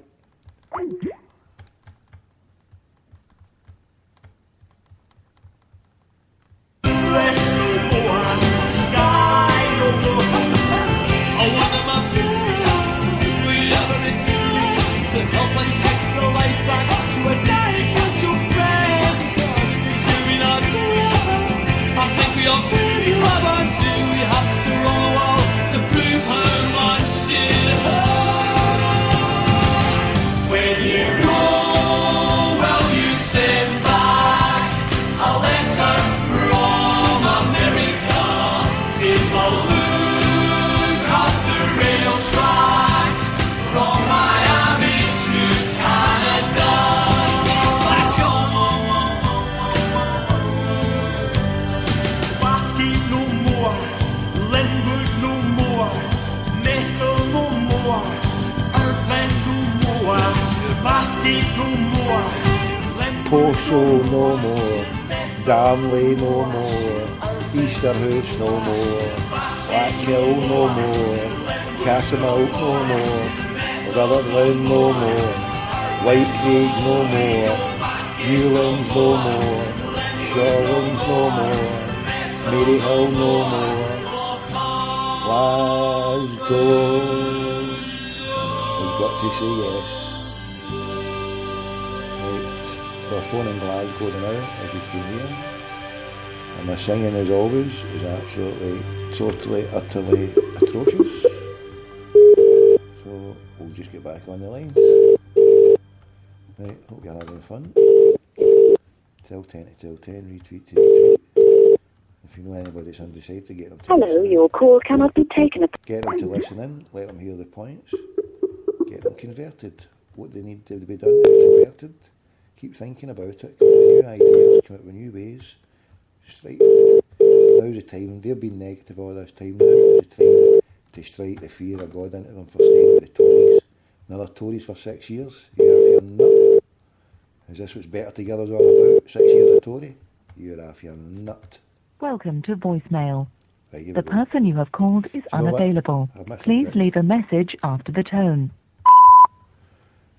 Poso no more, Darnley no more, Easterhouse no more, Blackhill no more, Castlemilk no more, Rutherglen no more, Whitecraig no more, Newlands no more, Shawlands no more, Maryhill no more, Glasgow has got to say yes. We're phoning Glasgow now, as you can hear. And the singing, as always, is absolutely, totally, utterly atrocious. So we'll just get back on the lines. Right, hope you're having fun. Tell 10 to tell 10, retweet to retweet. If you know anybody that's undecided, get them to Hello, listen in. your call cannot be taken. Get them to listen in, let them hear the points. Get them converted. What they need to be done to be converted. Keep thinking about it, come up with new ideas, come up with new ways. Strike. Now's the time. They've been negative all this time. Now's the time to strike the fear of God into them for staying with the Tories. Another Tories for 6 years. You have your nut. Is this what's Better Together's all about? 6 years of Tory? You're off your nut. Welcome to voicemail. Right, here The we go. person you have called is You know what? unavailable. I've missed Please it. leave a message after the tone.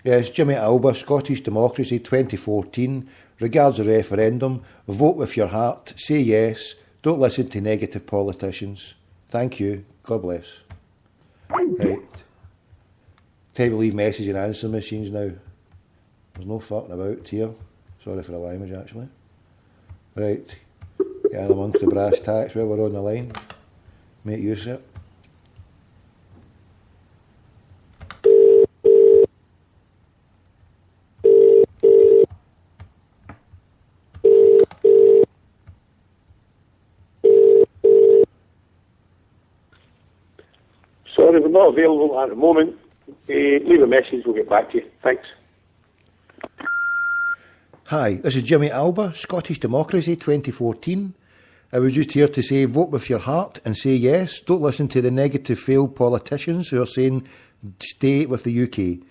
Yes, Jimmy Alba, Scottish Democracy 2014. Regards the referendum. Vote with your heart. Say yes. Don't listen to negative politicians. Thank you. God bless. Right. Time to leave message and answer machines now. There's no fucking about here. Sorry for the language, actually. Right. Get in amongst the brass tacks while we're on the line. Make use of it. Sorry, we're not available at the moment. Leave a message, we'll get back to you. Thanks. Hi, this is Jimmy Alba, Scottish Democracy 2014. I was just here to say vote with your heart and say yes. Don't listen to the negative failed politicians who are saying stay with the UK.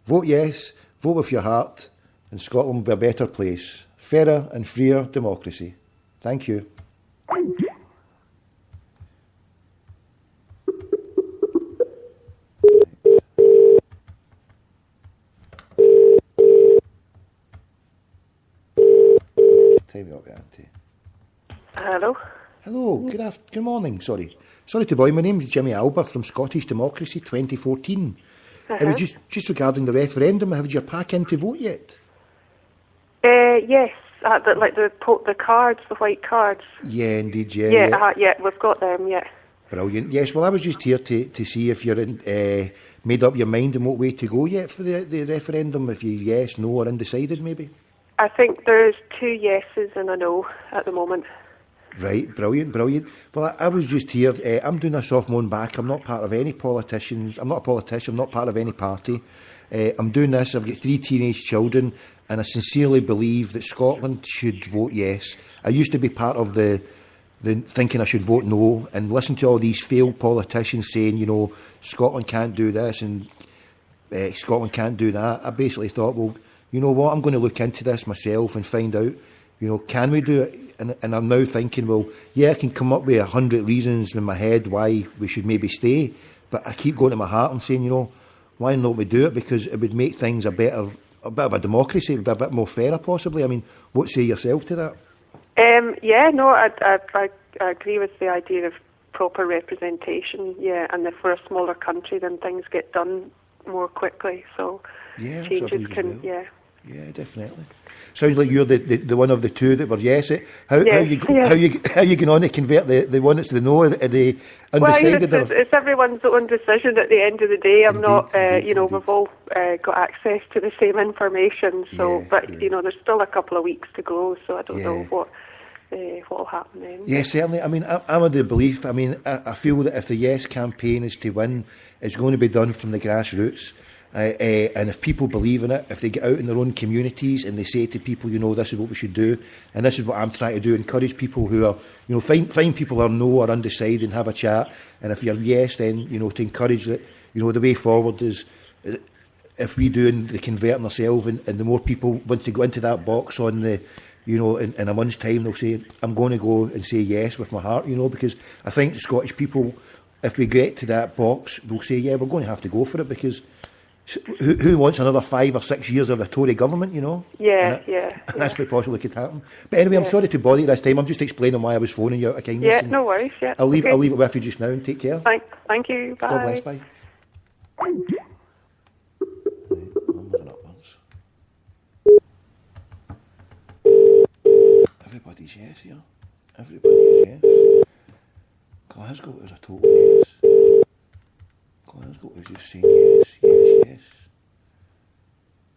Vote yes, vote with your heart, and Scotland will be a better place. Fairer and freer democracy. Thank you. Time up, Auntie. Hello. Hello, good morning, sorry to bother you. My name's Jimmy Alba from Scottish Democracy 2014. It was just regarding the referendum. Have you your pack in to vote yet? Yes, the cards, the white cards. Yeah, indeed, Yeah, we've got them. Yeah. Brilliant. Yes, well, I was just here to see if you're made up your mind in what way to go yet for the referendum. If you yes, no, or undecided, maybe. I think there's 2 yeses and a no at the moment. Right, brilliant. Well, I was just here. I'm doing a soft moan back. I'm not part of any politicians. I'm not a politician. I'm not part of any party. I'm doing this. I've got 3 teenage children, and I sincerely believe that Scotland should vote yes. I used to be part of the thinking I should vote no, and listen to all these failed politicians saying, Scotland can't do this and Scotland can't do that. I basically thought, well, you know what, I'm going to look into this myself and find out, can we do it? And I'm now thinking, well, yeah, I can come up with 100 reasons in my head why we should maybe stay, but I keep going to my heart and saying, why not we do it? Because it would make things a bit of a democracy, it would be a bit more fairer possibly. I mean, what say yourself to that? I agree with the idea of proper representation, and if we're a smaller country, then things get done more quickly, so changes can, Yeah, definitely. Sounds like you're the one of the two that were yes. How you going on to convert the one that's the no, the undecided? Well, it's everyone's own decision at the end of the day. I'm not, we've all got access to the same information. So, there's still a couple of weeks to go. So I don't know what will happen then. Yeah, certainly. I mean, I'm of the belief. I mean, I feel that if the yes campaign is to win, it's going to be done from the grassroots. And if people believe in it, if they get out in their own communities and they say to people, this is what we should do, and this is what I'm trying to do, encourage people who are, find people who are no or undecided and have a chat. And if you're yes, then, to encourage that, the way forward is if we do the converting ourselves, and the more people want to go into that box on the, you know, in a month's time, they'll say, I'm going to go and say yes with my heart, you know, because I think Scottish people, if we get to that box, will say, yeah, we're going to have to go for it, because who wants another 5 or 6 years of a Tory government, you know? Yeah. That's quite possible could happen. But anyway, I'm sorry to bother you this time. I'm just explaining why I was phoning you out of kindness. Yeah, no worries. Yeah, I'll leave it with you just now, and take care. Thank you. Bye. God bless. Bye. Everybody's yes here. Everybody is yes. Glasgow is a total yes. Glasgow is just saying yes.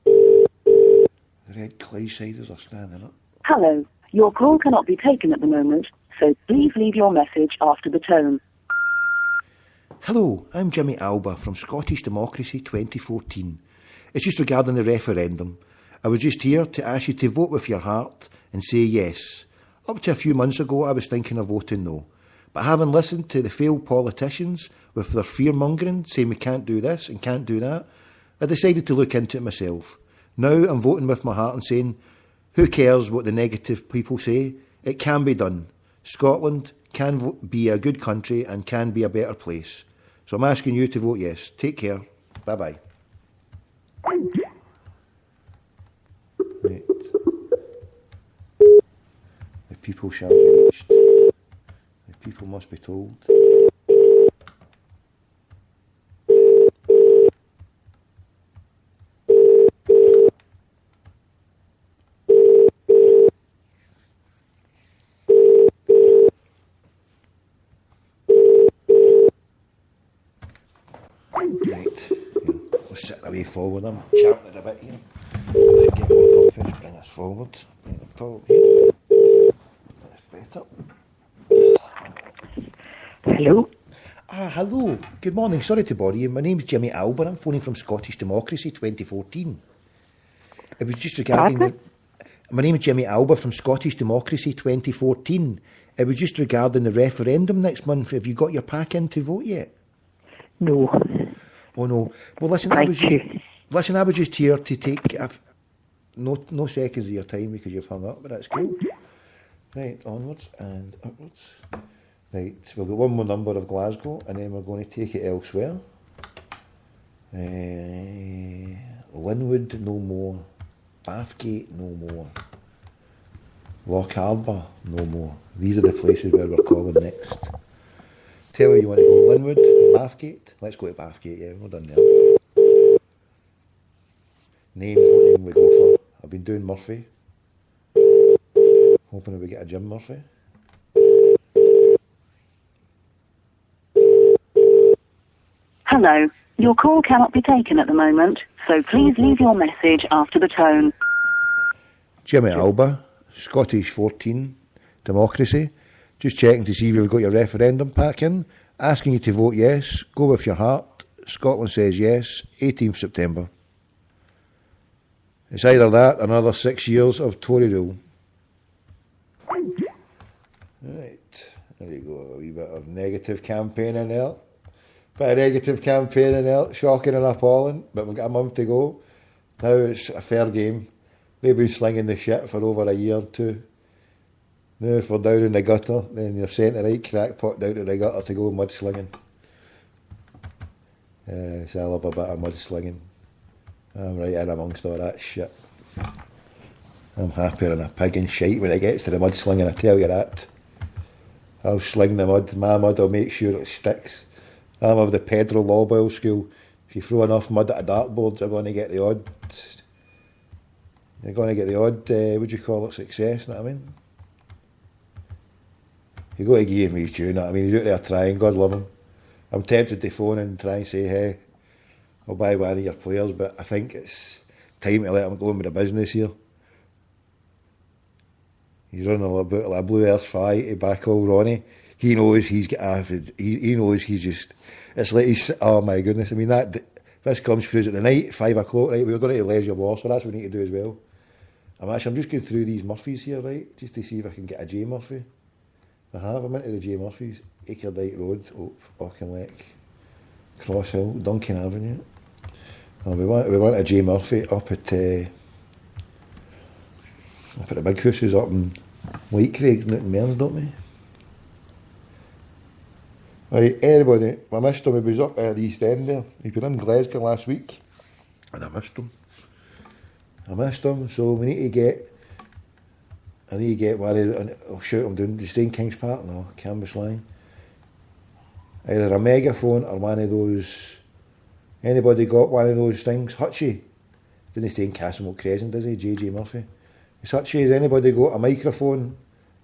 The red Clydesiders are standing up. Hello. Your call cannot be taken at the moment, so please leave your message after the tone. Hello, I'm Jimmy Alba from Scottish Democracy 2014. It's just regarding the referendum. I was just here to ask you to vote with your heart and say yes. Up to a few months ago, I was thinking of voting no. But having listened to the failed politicians with their fear-mongering, saying we can't do this and can't do that, I decided to look into it myself. Now I'm voting with my heart and saying, who cares what the negative people say? It can be done. Scotland can be a good country and can be a better place. So I'm asking you to vote yes. Take care. Bye-bye. Right. The people shall be reached. The people must be told. Away forward, I'm champing it a bit here. Get more coffee, bring us forward. Here. That's better. Hello? Hello. Good morning. Sorry to bother you. My name's Jimmy Alba. I'm phoning from Scottish Democracy 2014. It was just regarding... My name is Jimmy Alba from Scottish Democracy 2014. It was just regarding the referendum next month. Have you got your pack in to vote yet? No. Oh no. Well, listen, I was just here to take no seconds of your time because you've hung up, but that's cool. Right, onwards and upwards. Right, so we've got one more number of Glasgow, and then we're going to take it elsewhere. Linwood, no more. Bathgate, no more. Loch Harbour, no more. These are the places where we're calling next. Tell you want to go Linwood, Bathgate. Let's go to Bathgate, yeah, we're done there. Names, what name we go for? I've been doing Murphy. Hoping that we get a Jim Murphy. Hello. Your call cannot be taken at the moment, so please leave your message after the tone. Jimmy Alba, Scottish 14, Democracy. Just checking to see if you've got your referendum pack in. Asking you to vote yes. Go with your heart. Scotland says yes. 18th September. It's either that or another 6 years of Tory rule. Right. There you go. A wee bit of negative campaigning there. Bit of negative campaigning there. Shocking and appalling. But we've got a month to go. Now it's a fair game. They've been slinging the shit for over a year or two. Now if we're down in the gutter, then you're sent the right crackpot down to the gutter to go mudslinging. So I love a bit of mudslinging. I'm right in amongst all that shit. I'm happier than a pig in shite when it gets to the mudslinging, I tell you that. I'll sling the mud, my mud will make sure it sticks. I'm of the Pedro Lawboyle school. If you throw enough mud at a dartboard, you're going to get the odd, what do you call it, success, you know what I mean? You've got to give him his due, you know what I mean? He's out there trying, God love him. I'm tempted to phone and try and say, hey, I'll buy one of your players, but I think it's time to let him go on with the business here. He's running about like a blue earth fly to back old Ronnie. He knows he's got avid. He knows he's just. It's like he's. Oh my goodness! I mean this comes through at the night, 5 o'clock. Right, we're going to Leisure War, so that's what we need to do as well. I'm just going through these Murphys here, right, just to see if I can get a J Murphy. I'm into the J Murphys. Acre Dyke Road, Auchinleck, Cross Hill, Duncan Avenue. Oh, we went to J Murphy up at the big houses up in Whitecraig, Newton Mearns, don't we? Right, anybody, I missed him, he was up at the East End there. He'd been in Glasgow last week, and I missed him, so I need to get one of, I'll shout him down, do you stay in Kings Park? No, Canvas Line. Either a megaphone or one of those, anybody got one of those things? Hutchie, didn't stay in Castlemilk Crescent, does he, J Murphy? Is Hutchie, has anybody got a microphone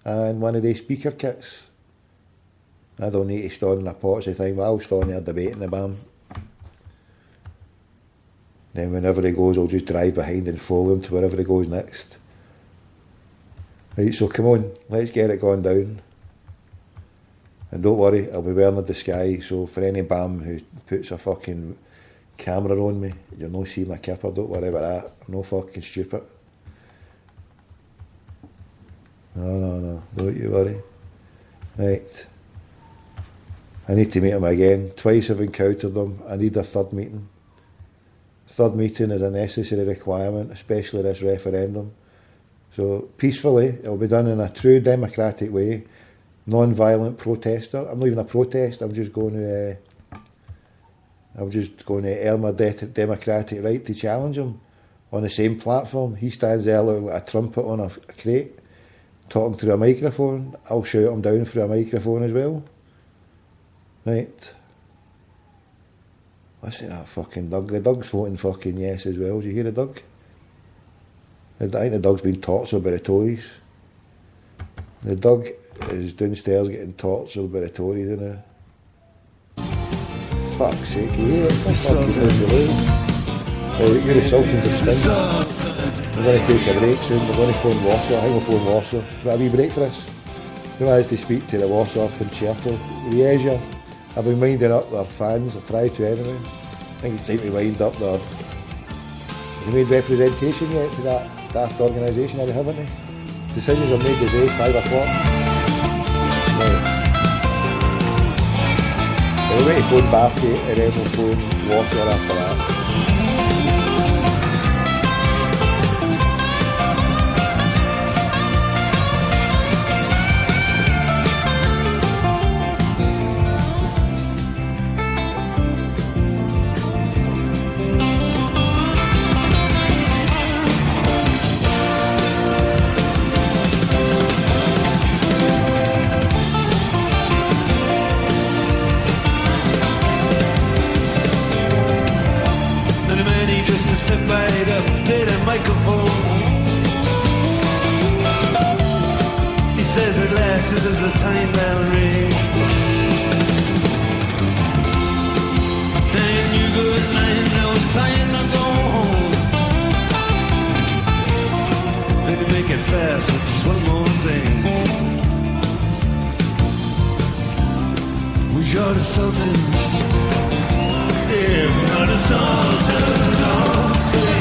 and one of these speaker kits? I don't need to stand in a pots of time, but I'll stand there debating the bam. Then whenever he goes, I'll just drive behind and follow him to wherever he goes next. Right, so come on, let's get it going down. And don't worry, I'll be wearing a disguise, so for any bam who puts a fucking camera on me, you'll not see my kipper, don't worry about that. I'm no fucking stupid. No, don't you worry. Right. I need to meet him again. Twice I've encountered him. I need a third meeting. Third meeting is a necessary requirement, especially this referendum. So peacefully, it'll be done in a true democratic way, non-violent protester. I'm not even a protest. I'm just going to earn my democratic right to challenge him on the same platform. He stands there like a trumpet on a crate, talking through a microphone. I'll shout him down through a microphone as well. Right. Listen to that fucking Doug. The Doug's voting fucking yes as well. Did you hear the Doug? I think the Doug's been tortured by the Tories. The Doug is downstairs getting tortured by the Tories, isn't he? Fuck's sake, you hear it? You're the Sultans of Spin. We're going to take a break soon. We're going to phone Warsaw. I think we'll phone Warsaw. Got a wee break for us? Who has to speak to the Warsaw Concerto? Riesia. I've been winding up their fans. I've tried to anyway. I think it's time to wind up their... Have they made representation yet to that daft organisation? Have they, haven't they? Decisions are made today, 5 o'clock. Right. We're going to phone Bathgate and then we'll phone Warsaw after that. This is the time bell ring. And you good night, now it's time to go home. Then you make it fast with just one more thing. We are the Sultans. Yeah, we are the Sultans on stage.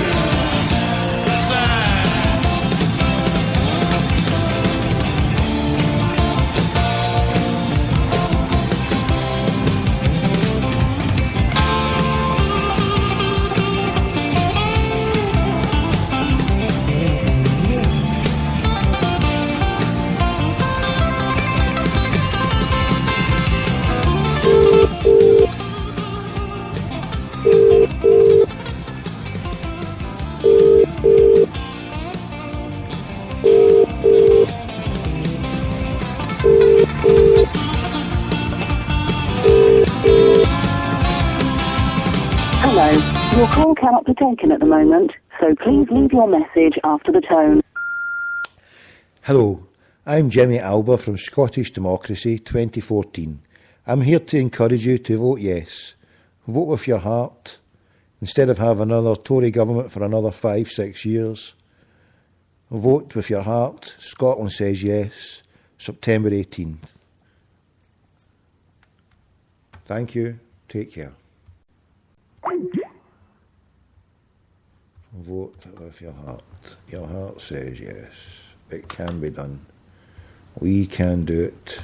Your call cannot be taken at the moment, so please leave your message after the tone. Hello, I'm Jimmy Alba from Scottish Democracy 2014. I'm here to encourage you to vote yes. Vote with your heart. Instead of having another Tory government for another 5-6 years. Vote with your heart. Scotland says yes. September 18th. Thank you. Take care. Vote with your heart. Your heart says yes. It can be done. We can do it.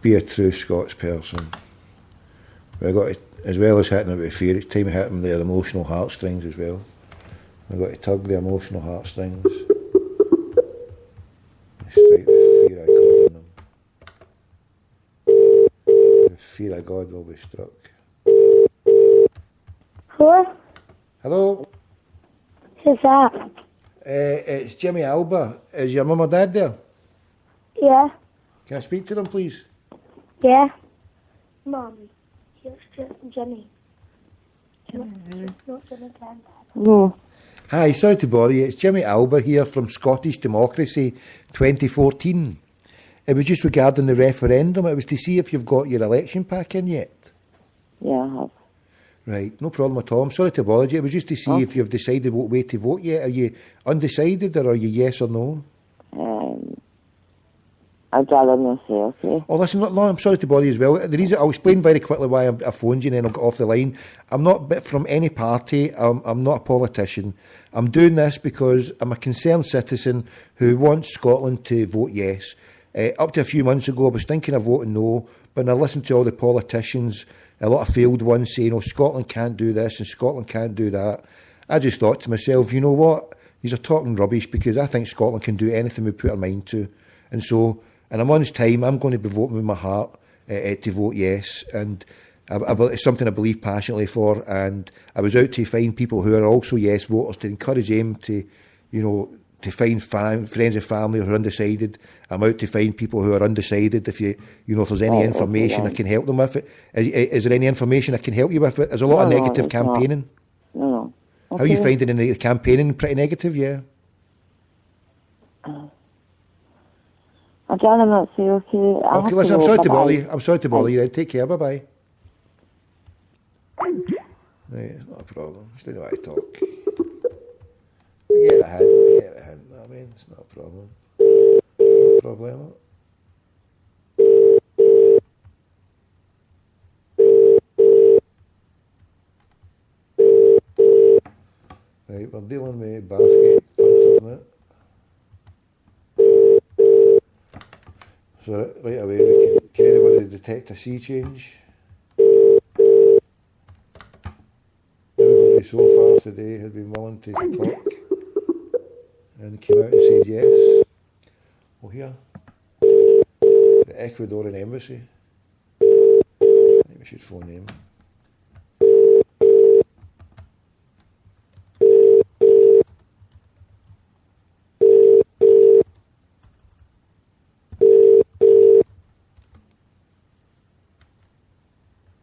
Be a true Scots person. But I got to, as well as hitting it with fear, it's time to hit them their emotional heartstrings as well. I've got to tug the emotional heartstrings. Strike the fear of God in them. The fear of God will be struck. Hello? Hello? Who's that? It's Jimmy Alba. Is your mum or dad there? Yeah. Can I speak to them, please? Yeah. Mum, here's Jimmy. Not Jimmy Dad. No. Hi, sorry to bother you. It's Jimmy Alba here from Scottish Democracy 2014. It was just regarding the referendum. It was to see if you've got your election pack in yet. Yeah, I have. Right, no problem at all. I'm sorry to bother you. It was just to see if you've decided what way to vote yet. Are you undecided or are you yes or no? I'd rather not say, okay. Oh, listen, no, I'm sorry to bother you as well. The reason I'll explain very quickly why I phoned you and then I'll get off the line. I'm not from any party. I'm not a politician. I'm doing this because I'm a concerned citizen who wants Scotland to vote yes. Up to a few months ago, I was thinking of voting no, but when I listened to all the politicians, a lot of failed ones saying, oh, Scotland can't do this and Scotland can't do that, I just thought to myself, you know what? These are talking rubbish because I think Scotland can do anything we put our mind to. And so, in a month's time, I'm going to be voting with my heart to vote yes. And it's something I believe passionately for. And I was out to find people who are also yes voters to encourage them to, you know, to find friends and family who are undecided. I'm out to find people who are undecided. If if there's any information I can help them with it. Is there any information I can help you with it? There's a lot of negative campaigning. No. Okay. How are you finding the campaigning? Pretty negative, yeah? I'd rather not say, okay. Okay, listen, I'm sorry to bother you. I'm sorry to bother you. Take care. Bye-bye. Right, it's not a problem. Just don't know how to talk. Get a hint. I mean, it's not a problem. No problem. Right, we're dealing with Bathgate punters now. So right away, can anybody detect a sea change? Everybody so far today has been willing to talk and came out and said yes. Well, here, the Ecuadorian embassy. I think we should phone them.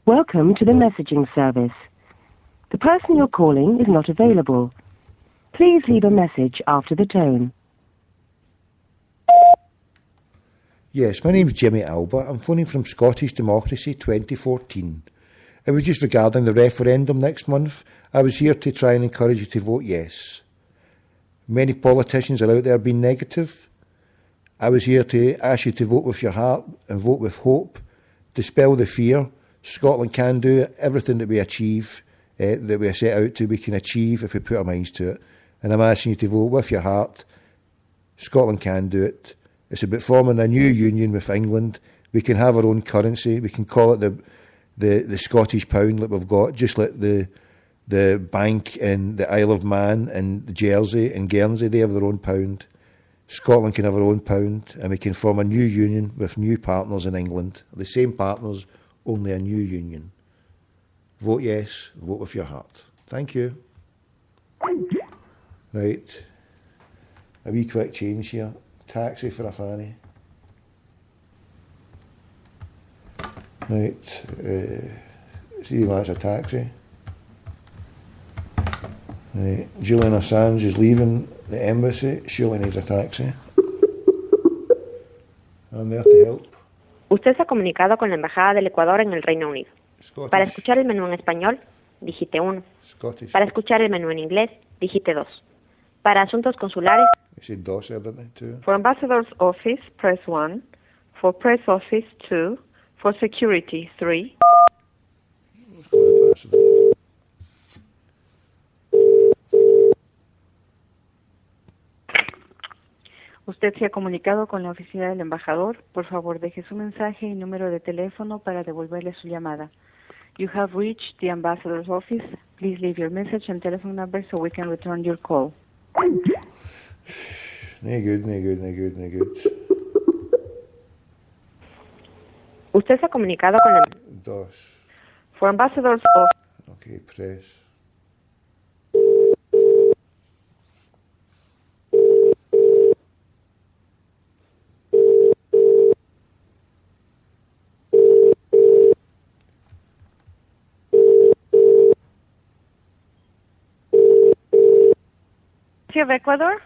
Welcome to the messaging service. The person you're calling is not available. Please leave a message after the tone. Yes, my name's Jimmy Alba. I'm phoning from Scottish Democracy 2014. It was just regarding the referendum next month. I was here to try and encourage you to vote yes. Many politicians are out there being negative. I was here to ask you to vote with your heart and vote with hope. Dispel the fear. Scotland can do it. Everything that we achieve, that we set out to, we can achieve if we put our minds to it. And I'm asking you to vote with your heart. Scotland can do it. It's about forming a new union with England. We can have our own currency. We can call it the Scottish pound that we've got, just like the bank in the Isle of Man and Jersey and Guernsey, they have their own pound. Scotland can have our own pound, and we can form a new union with new partners in England. The same partners, only a new union. Vote yes, vote with your heart. Thank you. Right. A wee quick change here. Taxi for a fanny. Right. See, that's a taxi. Right. Julian Assange is leaving the embassy. Surely needs a taxi. I'm there to help. Usted se ha comunicado con la Embajada del Ecuador en el Reino Unido. Scottish. Para escuchar el menú en español, digite 1. Scottish. Para escuchar el menú en inglés, digite 2. Para asuntos consulares, You said dos there, didn't I, too? For Ambassador's Office, press 1. For Press Office, 2. For Security, 3. Let's go to Ambassador. Usted se ha comunicado con la oficina del embajador. Por favor, deje su mensaje y número de teléfono para devolverle su llamada. You have reached the ambassador's office. Please leave your message and telephone number so we can return your call. No good. Usted se ha comunicado con la... Dos. For ambassador's office. Okay, press. Of Ecuador?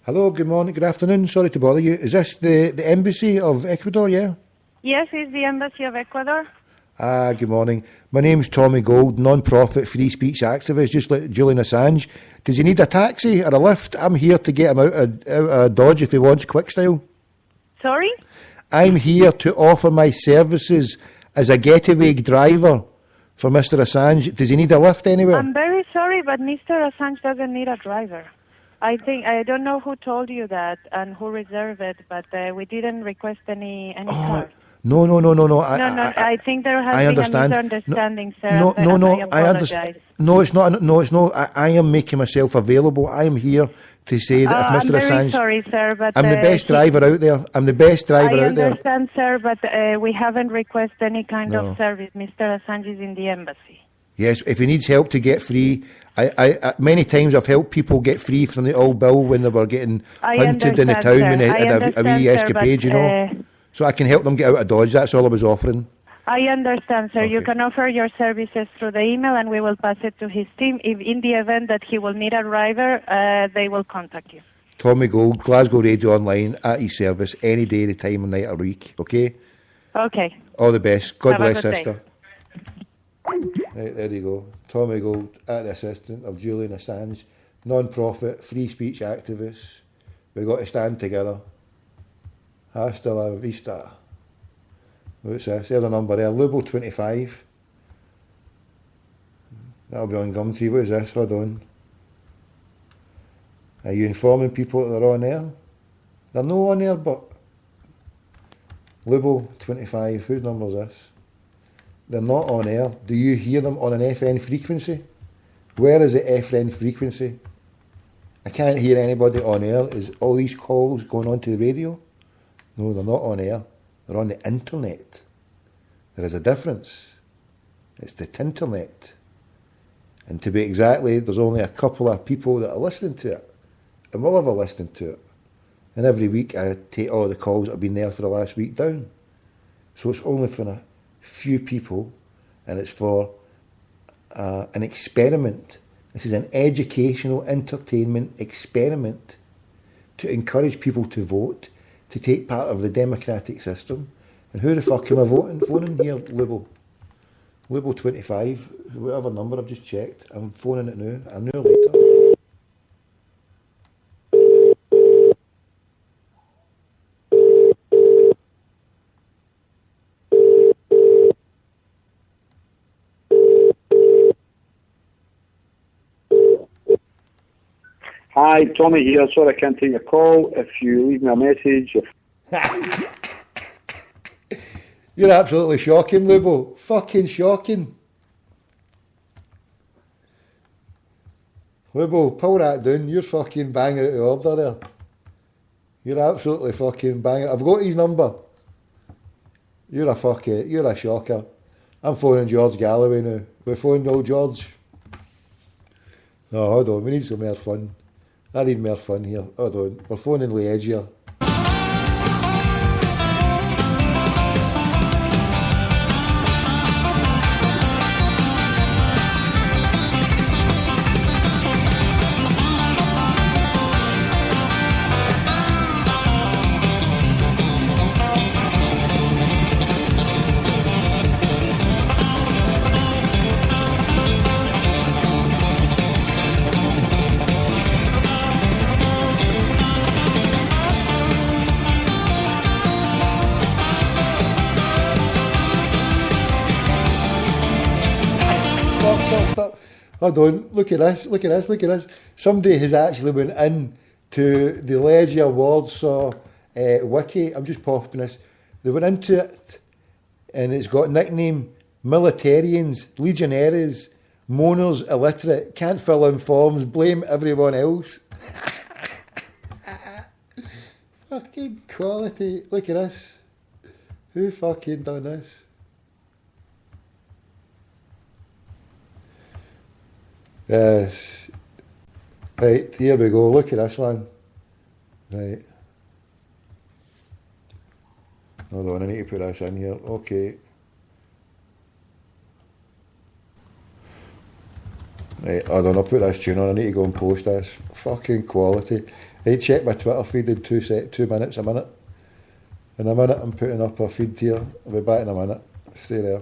Hello, good morning, good afternoon. Sorry to bother you. Is this the embassy of Ecuador, yeah? Yes, it's the Embassy of Ecuador. Good morning. My name's Tommy Gold, non-profit free speech activist, just like Julian Assange. Does he need a taxi or a lift? I'm here to get him out of Dodge if he wants quick style. Sorry? I'm here to offer my services as a getaway driver for Mr. Assange. Does he need a lift anywhere? I'm very sorry, but Mr. Assange doesn't need a driver. I don't know who told you that and who reserved it, but we didn't request any car. No. I think there has been understand. a misunderstanding, sir. No, I I understand. No, it's not. No, it's not. I am making myself available. I am here to say that if Mr. Assange... I'm very sorry, sir, but... I'm the best driver out there. I'm the best driver out there. I understand, sir, but we haven't requested any kind of service. Mr. Assange is in the embassy. Yes, if he needs help to get free... I many times I've helped people get free from the old bill when they were getting hunted in the town when they had a wee escapade, you know. So I can help them get out of Dodge. That's all I was offering. I understand, sir. Okay. You can offer your services through the email and we will pass it to his team. If in the event that he will need a driver, they will contact you. Tommy Gold, Glasgow Radio Online, at his service, any day, the time of night or week, okay? Okay. All the best. God Have bless, a good sister. Right, there you go. Tommy Gold, at the assistant of Julian Assange, non-profit, free speech activist. We've got to stand together. Hasta la vista. What's this? There's a number there, Lubo 25. That'll be on Gumtree. What is this? Hold on. Are you informing people that they're on air? They're no on air, but... Lubo 25, whose number is this? They're not on air. Do you hear them on an FN frequency? Where is the FN frequency? I can't hear anybody on air. Is all these calls going on to the radio? No, they're not on air. They're on the internet. There is a difference. It's the tinternet. And to be exactly, there's only a couple of people that are listening to it. And will ever listen to it. And every week I take all the calls that have been there for the last week down. So it's only for a few people, and it's for an experiment. This is an educational entertainment experiment to encourage people to vote, to take part of the democratic system. And who the fuck am I phoning here, Lubo? Lubo 25, whatever number I've just checked. I'm phoning it now. I'll know later. Hi, Tommy here. Sorry I can't take your call. If you leave me a message... You're absolutely shocking, Lubo. Fucking shocking. Lubo, pull that down. You're fucking banging out the order there. You're absolutely fucking banging. I've got his number. You're a shocker. I'm phoning George Galloway now. We're phoning old George. Oh, hold on. We need some more fun. I need more fun here. Hold on. We're phoning Legia. Stop. Hold on, look at this. Somebody has actually went in to the Legia Awards wiki. I'm just popping this. They went into it and it's got nickname militarians, legionnaires, moaners, illiterate, can't fill in forms, blame everyone else. Fucking quality. Look at this. Who fucking done this? Yes. Right, here we go. Look at this one. Right. Hold on, I need to put this in here. Okay. Right, hold on, I'll put this tune on. I need to go and post this. Fucking quality. Right, check my Twitter feed in 2 minutes, a minute. In a minute, I'm putting up a feed here. I'll be back in a minute. Stay there.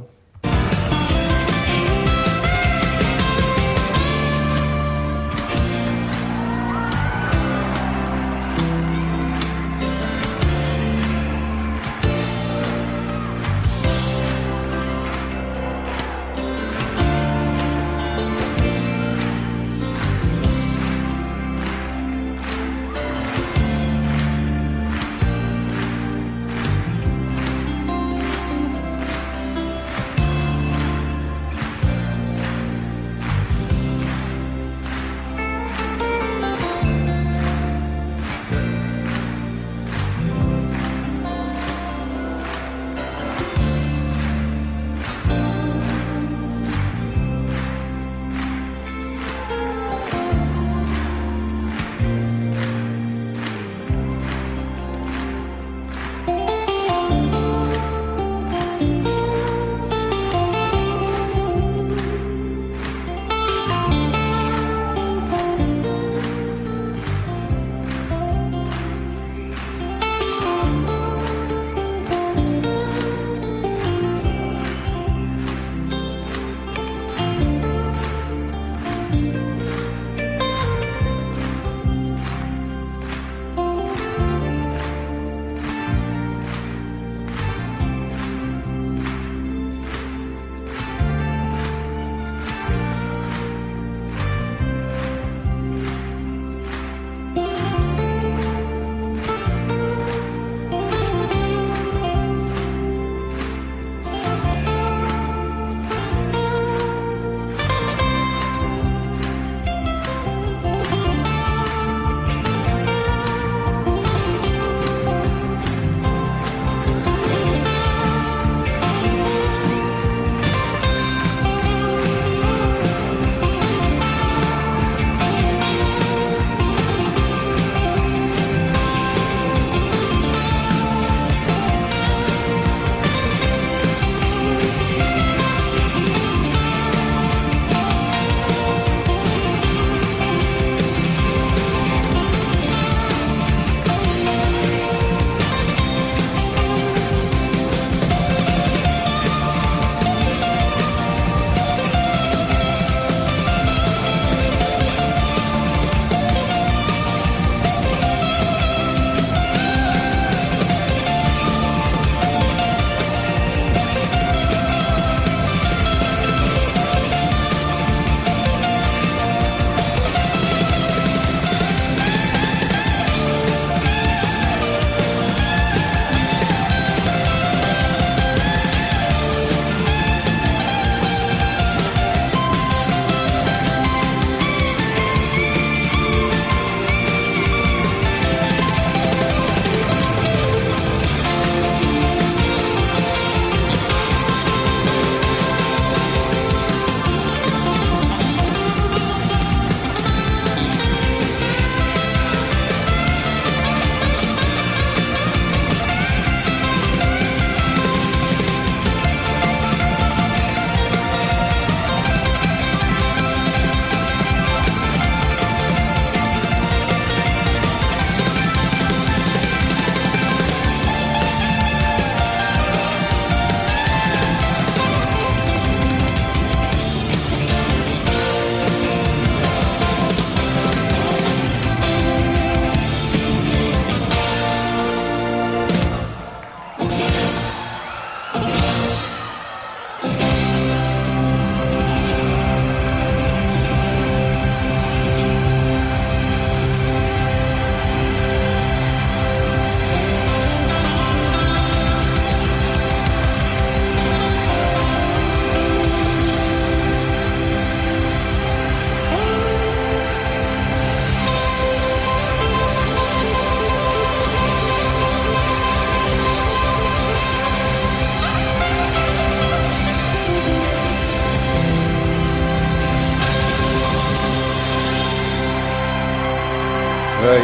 Right.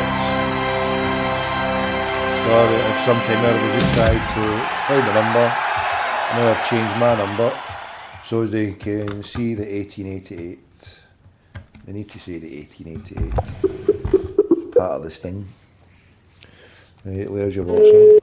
Sorry, at some time I was just trying to find the number. Now I've changed my number so they can see the 1888. They need to say the 1888. Part of this thing. Right, where's your WhatsApp?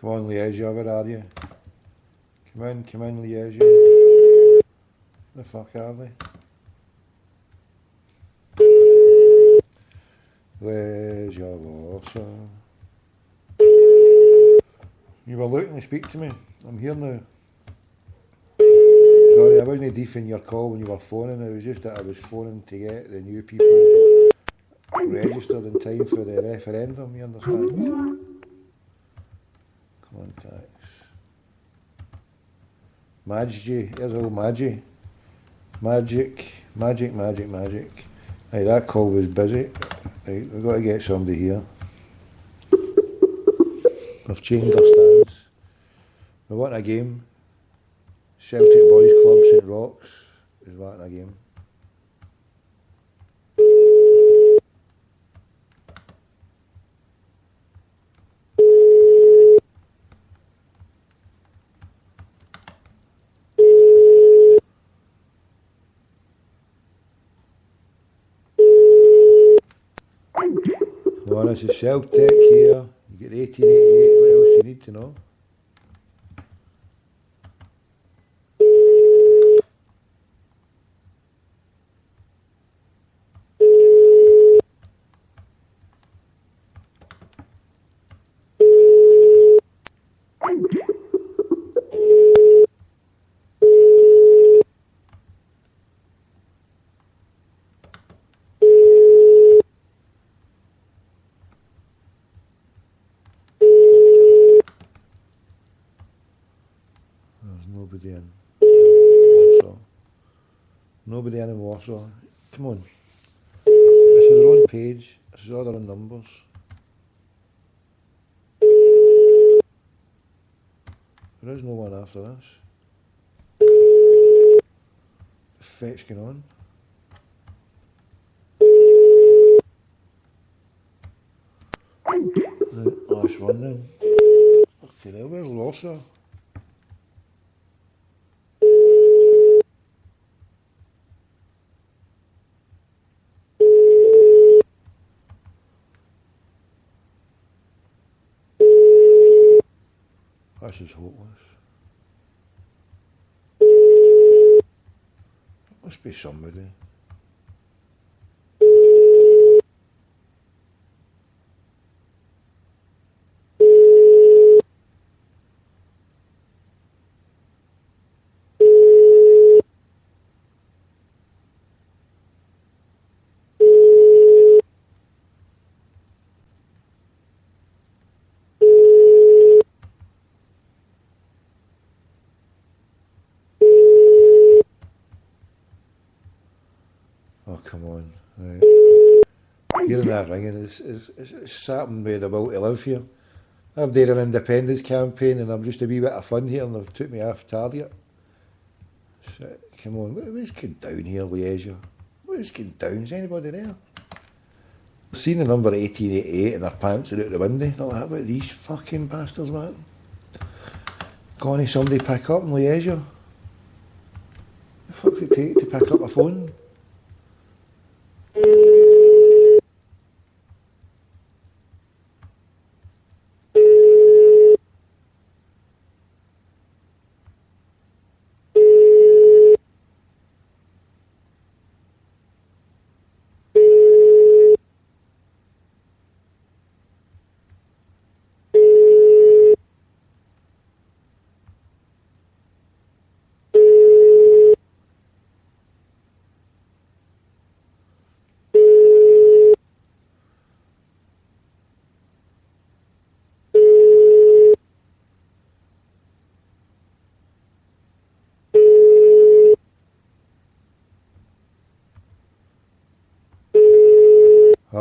Come on, Liasia, where are you? Come in, Liasia. The fuck are they? Liasia, Warsaw. You were looking to speak to me. I'm here now. Sorry, I wasn't deafing your call when you were phoning. It was just that I was phoning to get the new people registered in time for the referendum, you understand? Contacts. Maggie, here's old Maggie. Magic. Hey, that call was busy. Right, we've got to get somebody here. We've changed our stands. We want a game. Celtic Boys Club St Rochs is wanting a game. Well, this is Celtic here. You get 1888. What else do you need to know? Nobody in Warsaw. Nobody in Warsaw. Come on. This is their own page. This is all their own numbers. There is no one after this. The feck's going on? Right, last one then. Okay, now where's Warsaw? This is hopeless. It must be somebody. Oh, come on. Right. Hearing that ringing it's something with the will to live here. I'm doing an independence campaign and I'm just a wee bit of fun here and they've took me off target. So, come on, what's going down here, Liasia? What's going down? Is anybody there? I've seen the number 1888 and their pants are out the window. They're like, what these fucking bastards, man? Can't somebody pick up in Liasia? The fuck does it take to pick up a phone?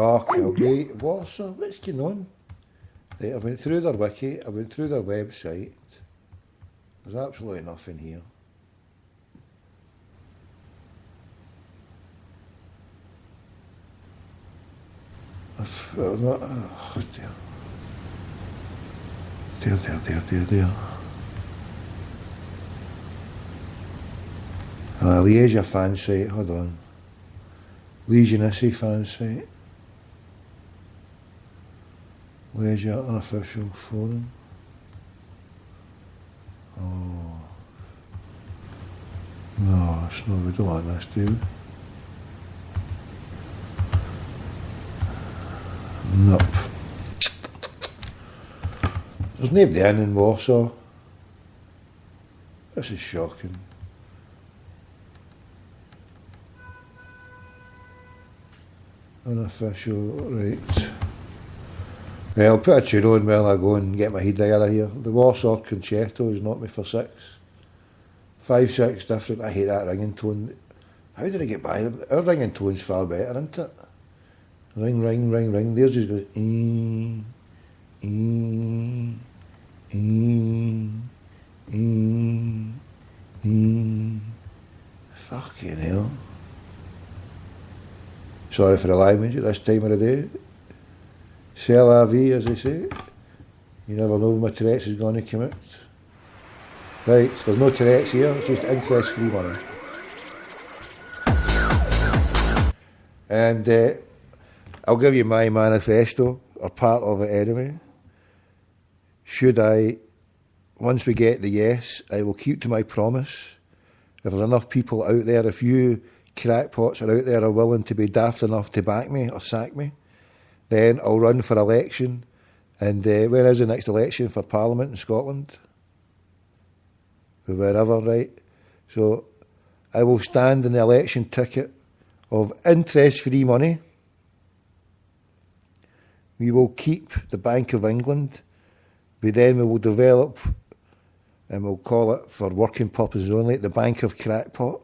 Oh, Kilby, Warsaw, what's going on? Right, I went through their wiki, I went through their website. There's absolutely nothing here. Not, oh dear. Dear. Liège fan site, hold on. Legionissy fan site. Liège unofficial forum. Oh. No, it's not, we don't want this, do we? Nope. There's nobody in Warsaw. This is shocking. Unofficial, right. Well, I'll put a tune on while I go and get my head together here. The Warsaw Concerto is not me for 6. 5, 6 different. I hate that ringing tone. How did I get by them? Our ringing tone's far better, isn't it? Ring, ring, ring, ring. Theirs just goes Fucking hell. Sorry for the language at this time of the day. C'est la vie, as they say. You never know when my Tourette's is going to come out. Right, so there's no Tourette's here, it's just interest-free money. And I'll give you my manifesto, or part of it anyway. Should I, once we get the yes, I will keep to my promise. If there's enough people out there, if you crackpots are out there are willing to be daft enough to back me or sack me, then I'll run for election. And when is the next election for Parliament in Scotland? Wherever, right? So I will stand in the election ticket of interest-free money. We will keep the Bank of England, but then we will develop, and we'll call it for working purposes only, the Bank of Crackpot.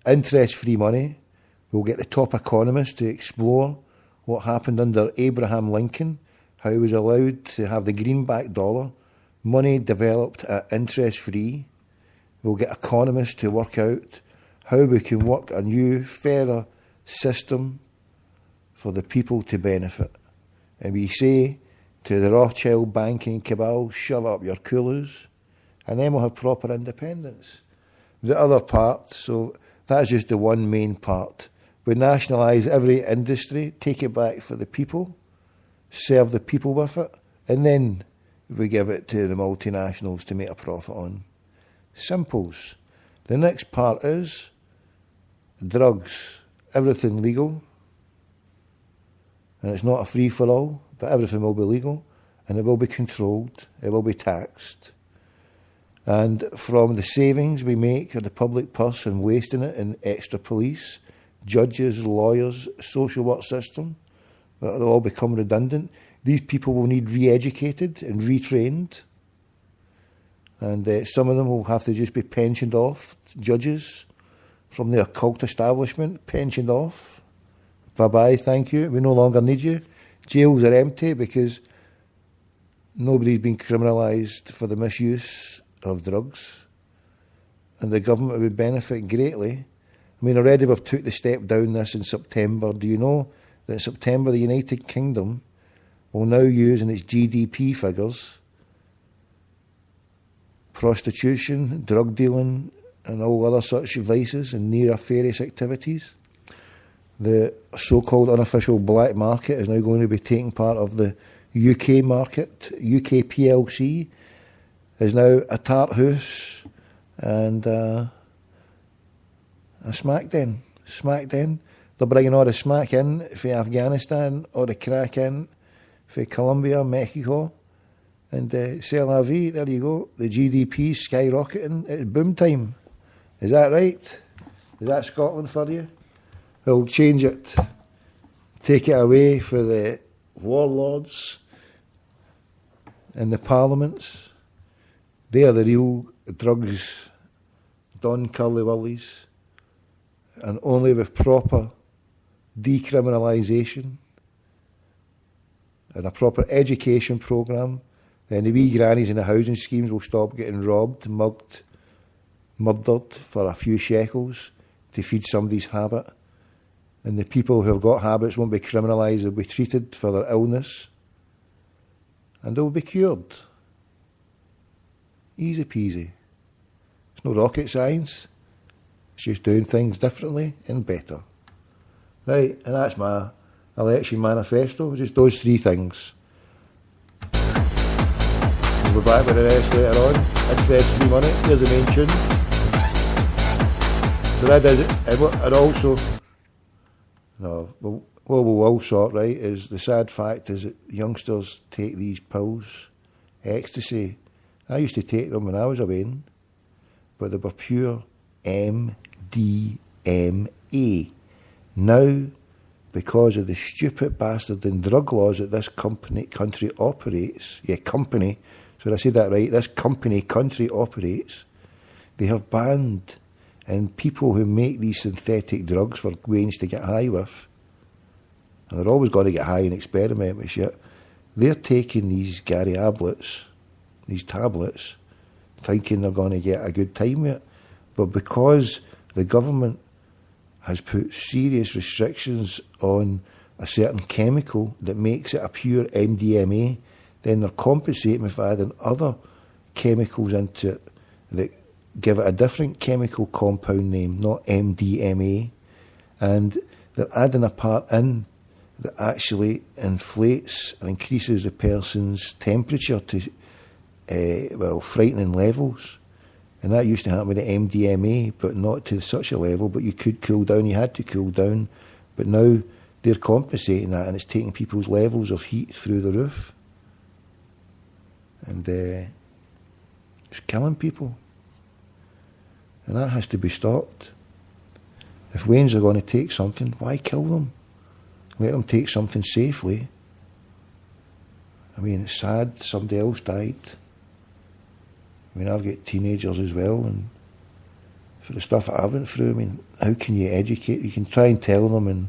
Interest-free money. We'll get the top economists to explore what happened under Abraham Lincoln, how he was allowed to have the greenback dollar, money developed at interest-free. We'll get economists to work out how we can work a new, fairer system for the people to benefit. And we say to the Rothschild banking cabal, shove up your coolers, and then we'll have proper independence. The other part, so that's just the one main part. We nationalise every industry, take it back for the people, serve the people with it, and then we give it to the multinationals to make a profit on. Simples. The next part is drugs. Everything legal. And it's not a free-for-all, but everything will be legal, and it will be controlled, it will be taxed. And from the savings we make of the public purse and wasting it in extra police, judges, lawyers, social work system, that'll all become redundant. These people will need re-educated and retrained. And some of them will have to just be pensioned off, judges from the occult establishment, pensioned off. Bye-bye, thank you, we no longer need you. Jails are empty because nobody's been criminalised for the misuse of drugs. And the government would benefit greatly. I mean, already we've took the step down this in September. Do you know that in September the United Kingdom will now use in its GDP figures prostitution, drug dealing and all other such vices and nefarious activities? The so-called unofficial black market is now going to be taking part of the UK market. UK PLC is now a tart house and a smack den. Smack den. They're bringing all the smack in for Afghanistan, all the crack in for Colombia, Mexico. And c'est la vie, there you go. The GDP skyrocketing. It's boom time. Is that right? Is that Scotland for you? We'll change it. Take it away for the warlords and the parliaments. They are the real drugs, Don Curly Willies. And only with proper decriminalisation and a proper education programme, then the wee grannies in the housing schemes will stop getting robbed, mugged, murdered for a few shekels to feed somebody's habit. And the people who have got habits won't be criminalised, they'll be treated for their illness. And they'll be cured. Easy peasy. It's no rocket science. It's just doing things differently and better. Right, and that's my election manifesto, just those three things. We'll be back with the rest later on. Interest-free money, here's the main tune. So that does it, and also, no, what we'll all sort, right, is the sad fact is that youngsters take these pills, ecstasy. I used to take them when I was a wean, but they were pure MDMA. Now, because of the stupid bastard and drug laws that this country operates, so I said that right, this country operates, they have banned, and people who make these synthetic drugs for wains to get high with, and they're always going to get high and experiment with shit, they're taking these tablets, thinking they're going to get a good time with it. But because the government has put serious restrictions on a certain chemical that makes it a pure MDMA, then they're compensating with adding other chemicals into it that give it a different chemical compound name, not MDMA, and they're adding a part in that actually inflates and increases the person's temperature to, frightening levels. And that used to happen with the MDMA, but not to such a level, but you could cool down, you had to cool down, but now they're compensating that and it's taking people's levels of heat through the roof. And it's killing people. And that has to be stopped. If Waynes are going to take something, why kill them? Let them take something safely. I mean, it's sad somebody else died. I mean, I've got teenagers as well, and for the stuff that I went through, I mean, how can you educate? You can try and tell them and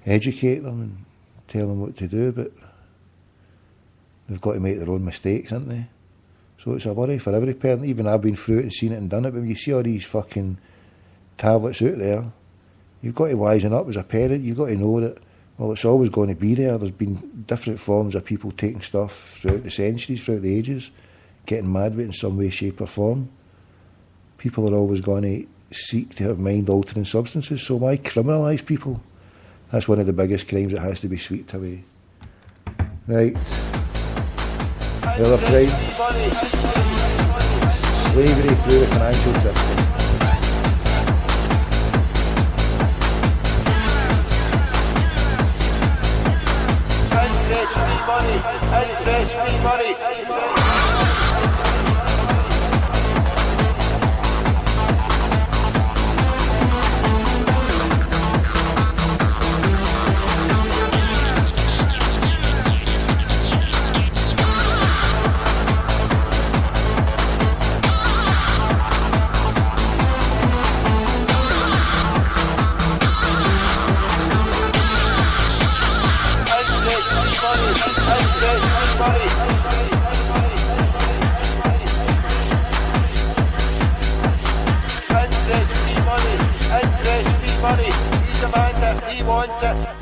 educate them and tell them what to do, but they've got to make their own mistakes, haven't they? So it's a worry for every parent. Even I've been through it and seen it and done it, but when you see all these fucking tablets out there, you've got to wisen up as a parent. You've got to know that, well, it's always going to be there. There's been different forms of people taking stuff throughout the centuries, throughout the ages, getting mad with it in some way, shape or form. People are always going to seek to have mind-altering substances, so why criminalise people? That's one of the biggest crimes that has to be swept away. Right. The other crime, slavery through the financial system. Free money.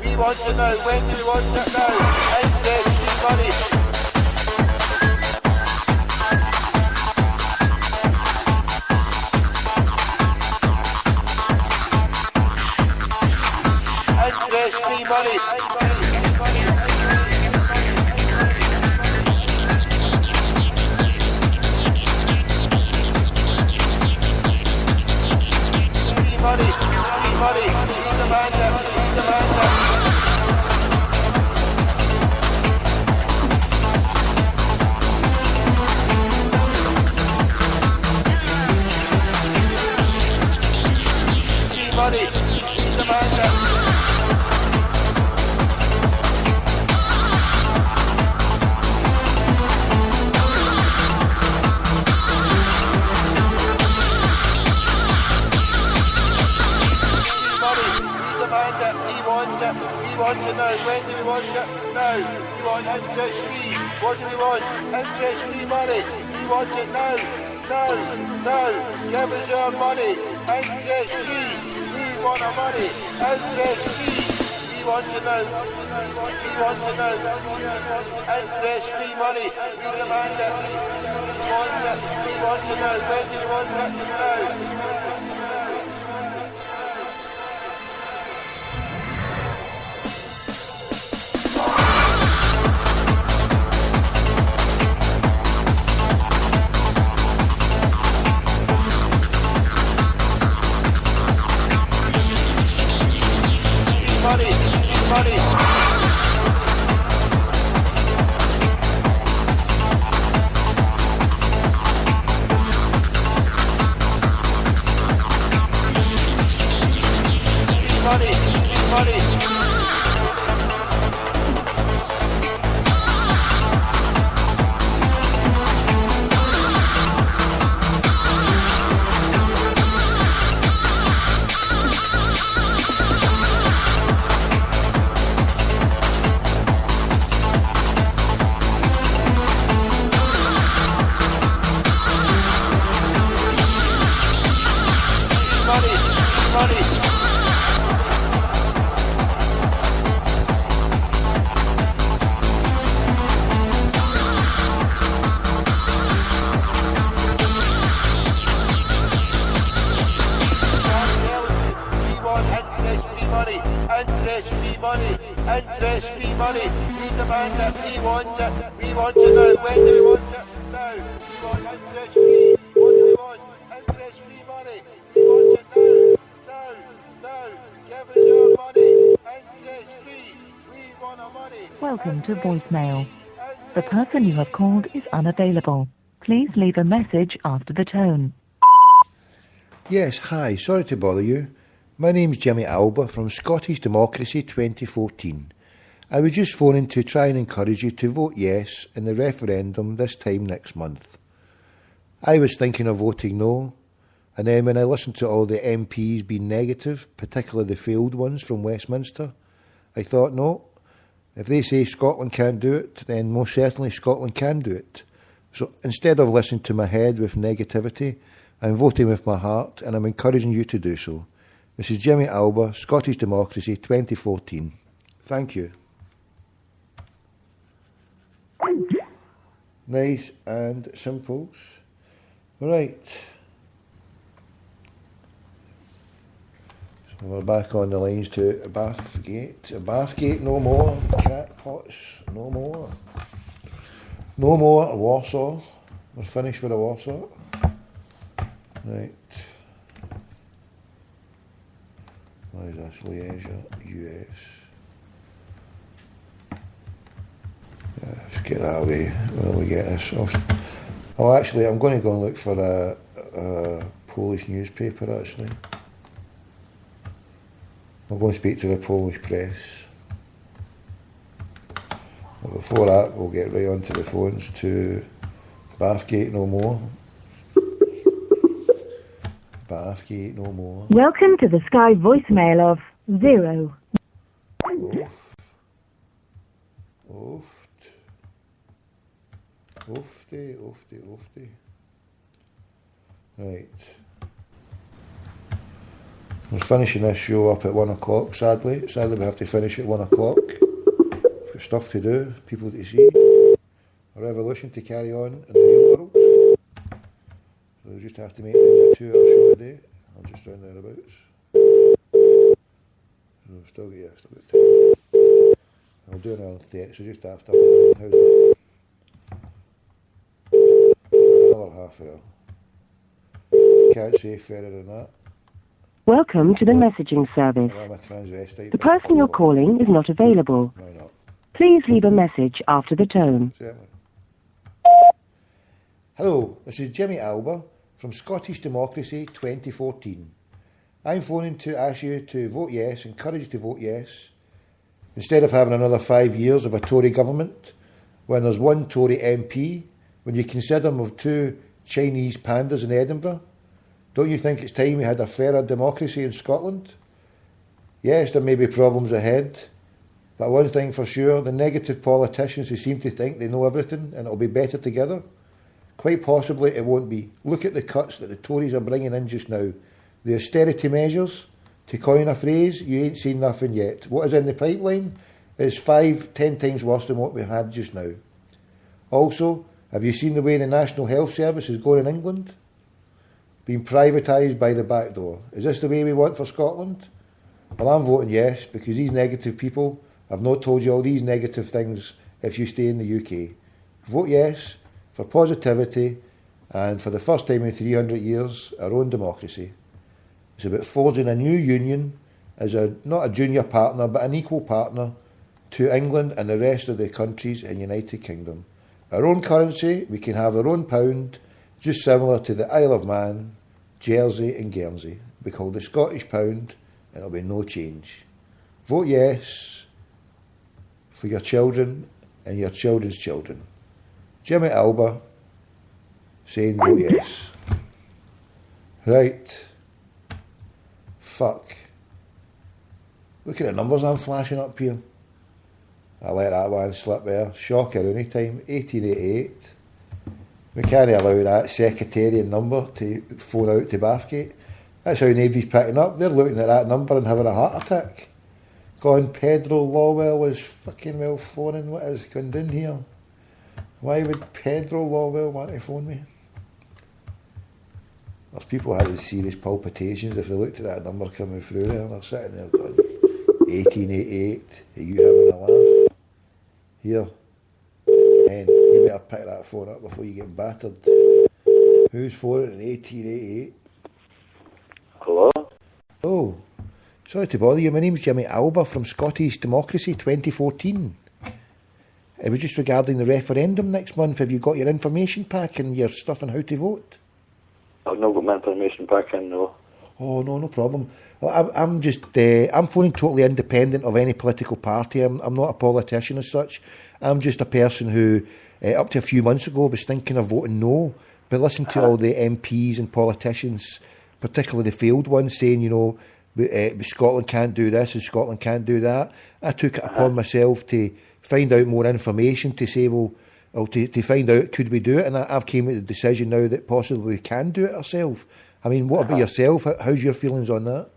We want to know, when do we want to know? Endless money. it? We want to know. When do we want it? Now. We want interest free. What do we want? Interest free money. We want it now. Now. Now. Give us your money. Interest free. We want our money. Interest free. We want to know. We want to know. Interest free money. We demand it. We want it. We want to know. When do we want it? Now. Money, money. Money, money. Interest-free money, interest-free money. We demand it, we want it, we want to know. When do we want it? Now. We want interest-free. What do we want? Interest-free money. We want it now. Now. Now. Give us your money. Interest-free. We want our money. Welcome to voicemail. The person you have called is unavailable. Please leave a message after the tone. Yes, hi, sorry to bother you. My name's Jimmy Alba from Scottish Democracy 2014. I was just phoning to try and encourage you to vote yes in the referendum this time next month. I was thinking of voting no, and then when I listened to all the MPs being negative, particularly the failed ones from Westminster, I thought no, if they say Scotland can't do it, then most certainly Scotland can do it. So instead of listening to my head with negativity, I'm voting with my heart and I'm encouraging you to do so. This is Jimmy Alba, Scottish Democracy 2014. Thank you. Nice and simple. Right. So we're back on the lines to Bathgate. Bathgate no more. Crackpots no more. No more Warsaw. We're finished with the Warsaw. Right. What is this? Liège, US. Yeah, let's get that away. Where we get this? Oh, actually, I'm going to go and look for a Polish newspaper, actually. I'm going to speak to the Polish press. But before that, we'll get right onto the phones to Bathgate no more. Bathgate no more. Welcome to the Sky voicemail of 0. Oofty. Right. We're finishing this show up at 1 o'clock, sadly. Sadly, we have to finish at 1 o'clock. We've got stuff to do, people to see, a revolution to carry on in the real world. So we just have to make it a 2-hour show a day. I'll just round thereabouts. So we've still got time. I'll do another 30, so just after. How's that? Another half hour. Can't say fairer than that. Welcome to the messaging service. I'm a transvestite. The person you're calling is not available. Why not? Please leave a message after the tone. Certainly. Hello, this is Jimmy Alba from Scottish Democracy 2014. I'm phoning to ask you to vote yes, encourage you to vote yes, instead of having another 5 years of a Tory government, when there's one Tory MP, when you consider them of 2 Chinese pandas in Edinburgh. Don't you think it's time we had a fairer democracy in Scotland? Yes, there may be problems ahead, but one thing for sure, the negative politicians who seem to think they know everything and it'll be better together, quite possibly it won't be. Look at the cuts that the Tories are bringing in just now. The austerity measures, to coin a phrase, you ain't seen nothing yet. What is in the pipeline is 5-10 times worse than what we had just now. Also, have you seen the way the National Health Service is going in England? Being privatised by the back door. Is this the way we want for Scotland? Well, I'm voting yes, because these negative people have not told you all these negative things if you stay in the UK. Vote yes for positivity and for the first time in 300 years, our own democracy. It's about forging a new union as not a junior partner, but an equal partner to England and the rest of the countries in the United Kingdom. Our own currency, we can have our own pound, just similar to the Isle of Man, Jersey and Guernsey. We call the Scottish pound, and there'll be no change. Vote yes for your children and your children's children. Jimmy Alba saying vote yes. Right. Fuck. Look at the numbers I'm flashing up here. I let that one slip there. Shocker any time. 1888. We can't allow that secretarian number to phone out to Bathgate. That's how nobody's picking up. They're looking at that number and having a heart attack. Gone Pedro Lawwell is fucking well phoning. What is going down here? Why would Pedro Lawwell want to phone me? There's people having serious palpitations if they looked at that number coming through there. They're sitting there going, 1888, are you having a laugh? Here, man, you better pick that phone up before you get battered. Who's phoning in 1888? Hello? Oh, sorry to bother you. My name's Jimmy Alba from Scottish Democracy 2014. It was just regarding the referendum next month. Have you got your information pack and your stuff on how to vote? I've not got my information back in, no. Oh, no problem. Well, I'm phoning totally independent of any political party. I'm not a politician as such. I'm just a person who, up to a few months ago, was thinking of voting no, but listened to all the MPs and politicians, particularly the failed ones, saying, Scotland can't do this and Scotland can't do that. I took it upon myself to find out more information to say, to find out, could we do it? And I've came to the decision now that possibly we can do it ourselves. I mean, what about yourself? How's your feelings on that?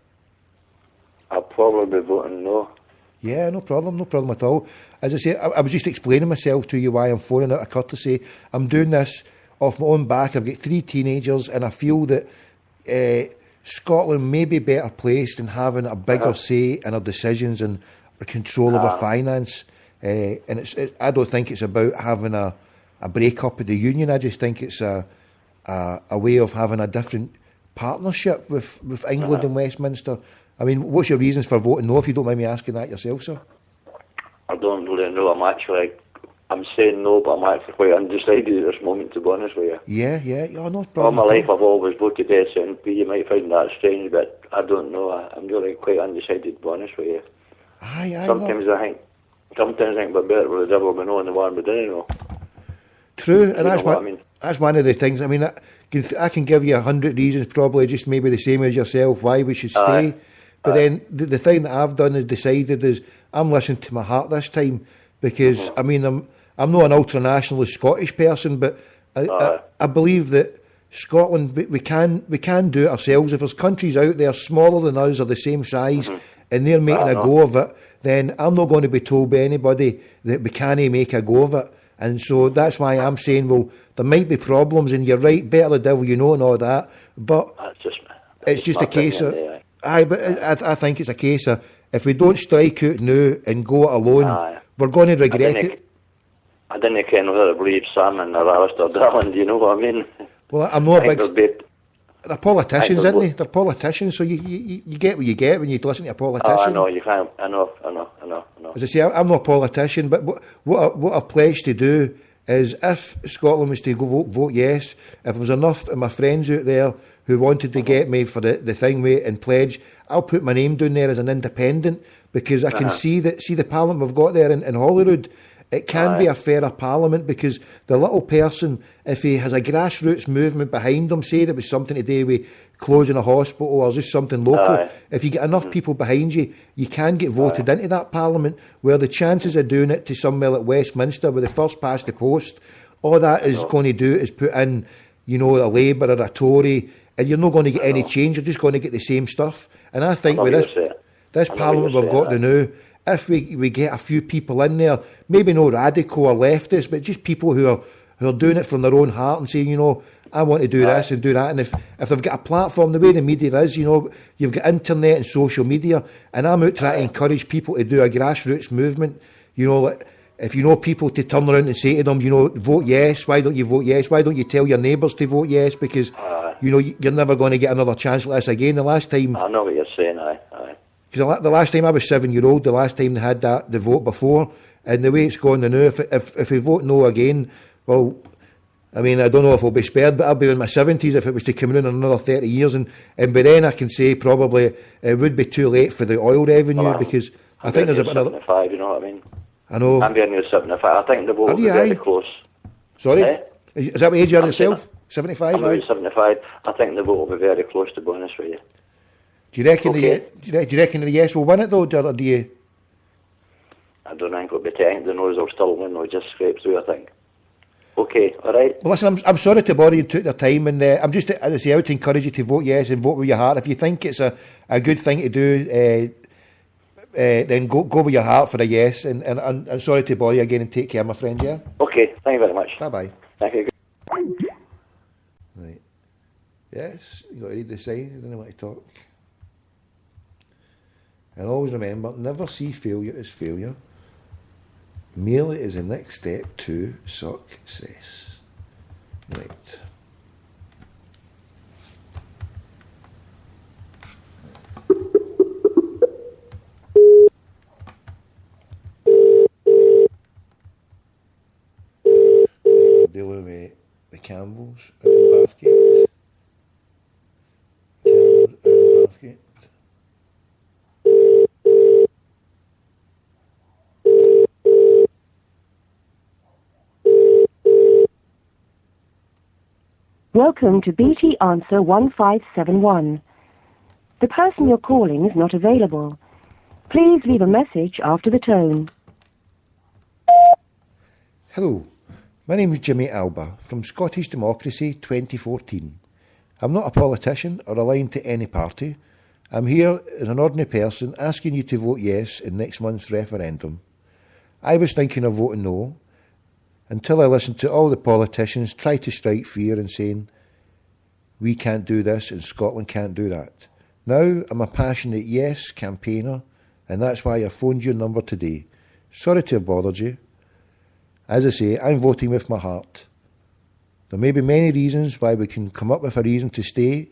I'll probably be voting no. Yeah, no problem at all. As I say, I was just explaining myself to you why I'm phoning out of courtesy. I'm doing this off my own back. I've got 3 teenagers and I feel that Scotland may be better placed in having a bigger say in our decisions and control of our finance. And I don't think it's about having a break-up of the union. I just think it's a way of having a different partnership with England and Westminster. I mean, what's your reasons for voting no, if you don't mind me asking that yourself, sir? I don't really know. I'm saying no, but I'm actually quite undecided at this moment, to be honest with you. Yeah, no problem. All my life I've always voted SNP. You might find that strange, but I don't know. I'm really quite undecided, to be honest with you. Sometimes I think we're better with the devil we know and the one we don't know. True, and that's one of the things. I mean, I can give you 100 reasons, probably just maybe the same as yourself, why we should stay. But then the thing that I've done is decided is I'm listening to my heart this time, because I mean I'm not an ultra-nationalist Scottish person, but I believe that Scotland, we can do it ourselves. If there's countries out there smaller than us or the same size and they're making a go of it, then I'm not going to be told by anybody that we can't make a go of it. And so that's why I'm saying, well, there might be problems, and you're right, better the devil you know and all that, but it's just a case of... I think it's a case of, if we don't strike out now and go it alone, we're going to regret it. I didn't kind of whether I believe Salmon or Alistair Darland, you know what I mean? Well, I'm not a big... They're politicians, aren't they? They're politicians, so you get what you get when you listen to a politician. I know, you can. I know. As I say, I'm not a politician, but what I've pledged to do is, if Scotland was to go vote yes, if there was enough of my friends out there who wanted to get me for the thing and pledge, I'll put my name down there as an independent, because I can see the Parliament we've got there in Holyrood it can be a fairer parliament, because the little person, if he has a grassroots movement behind him, say it was something to do with closing a hospital or just something local, if you get enough people behind you, you can get voted into that parliament, where the chances of doing it to somewhere like Westminster, with the first past the post, all that is going to do is put in, you know, a Labour or a Tory, and you're not going to get any change, you're just going to get the same stuff. And I think with this parliament we've got now, if we get a few people in there, maybe no radical or leftists, but just people who are doing it from their own heart and saying, you know, I want to do this and do that. And if they've got a platform, the way the media is, you know, you've got internet and social media, and I'm out trying to encourage people to do a grassroots movement. You know, like, if you know people, to turn around and say to them, you know, vote yes, why don't you vote yes? Why don't you tell your neighbours to vote yes? Because, you know, you're never going to get another chance like this again. The last time... I know what you're saying, aye. Because the last time I was 7-year-old, the last time they had the vote before, and the way it's going now, if we vote no again, well, I mean, I don't know if we'll be spared, but I'll be in my 70s if it was to come in another 30 years, and by then I can say probably it would be too late for the oil revenue, because I think there's a bit of... 75, you know what I mean? I know. I'm being near 75. I think the vote will be very close. Sorry? Is that what age you are yourself? 75? I'm about 75. I think the vote will be very close, to be honest with you. Do you reckon the yes will win it, though, or do you... I don't think it'll be 10. The no's will still win, or just scrape through, I think. Okay, all right. Well, listen, I'm sorry to bother you, took their time, and I'm just, as I say, out to encourage you to vote yes and vote with your heart. If you think it's a good thing to do, then go with your heart for a yes. And I'm sorry to bother you again, and take care, my friend, yeah? Okay, thank you very much. Bye-bye. Thank you. Right. Yes, you've got to read the sign, I don't know what to talk. And always remember, never see failure as failure. Merely as the next step to success. Right. Dealing with the Campbells out in Bathgate. Campbells out in Bathgate. Welcome to BT Answer 1571. The person you're calling is not available. Please leave a message after the tone. Hello, my name is Jimmy Alba from Scottish Democracy 2014. I'm not a politician or aligned to any party. I'm here as an ordinary person asking you to vote yes in next month's referendum. I was thinking of voting no, until I listened to all the politicians try to strike fear and saying, we can't do this and Scotland can't do that. Now I'm a passionate yes campaigner, and that's why I phoned your number today. Sorry to have bothered you. As I say, I'm voting with my heart. There may be many reasons why we can come up with a reason to stay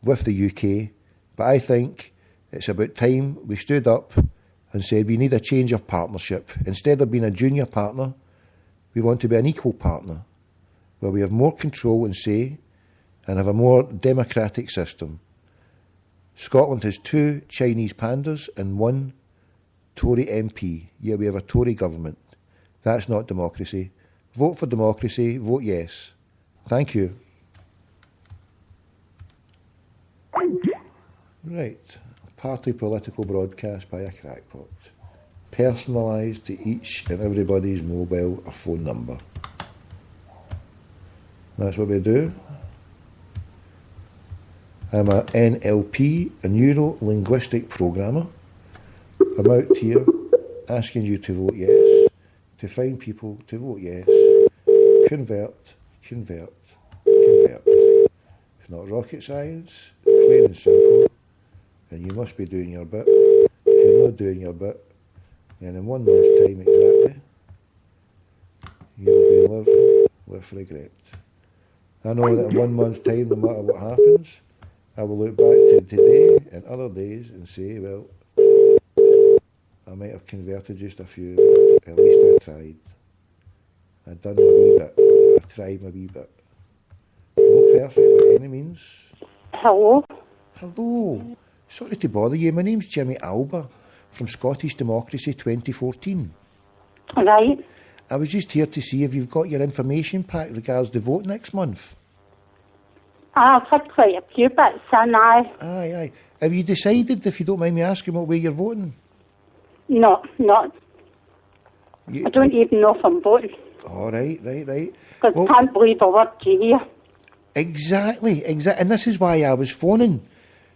with the UK, but I think it's about time we stood up and said we need a change of partnership. Instead of being a junior partner, we want to be an equal partner, where we have more control and say, and have a more democratic system. Scotland has 2 Chinese pandas and 1 Tory MP, yet we have a Tory government. That's not democracy. Vote for democracy, vote yes. Thank you. Right, a party political broadcast by a crackpot. Personalised to each and everybody's mobile or phone number. That's what we do. I'm a NLP, a neuro-linguistic programmer. I'm out here asking you to vote yes, to find people to vote yes. Convert, convert, convert. It's not rocket science, it's plain and simple, and you must be doing your bit. If you're not doing your bit, then in 1 month's time exactly, you'll be living with regret. I know that in 1 month's time, no matter what happens, I will look back to today and other days and say, well, I might have converted just a few, but at least I tried. I done my wee bit. I tried my wee bit. Not perfect by any means. Hello. Hello. Sorry to bother you. My name's Jimmy Alba from Scottish Democracy 2014. Right. I was just here to see if you've got your information pack regards the vote next month. I've had quite a few bits in, aye. Aye. Have you decided, if you don't mind me asking, what way you're voting? No, not. I don't even know if I'm voting. Oh, right. Because I can't believe a word you hear. Exactly. And this is why I was phoning.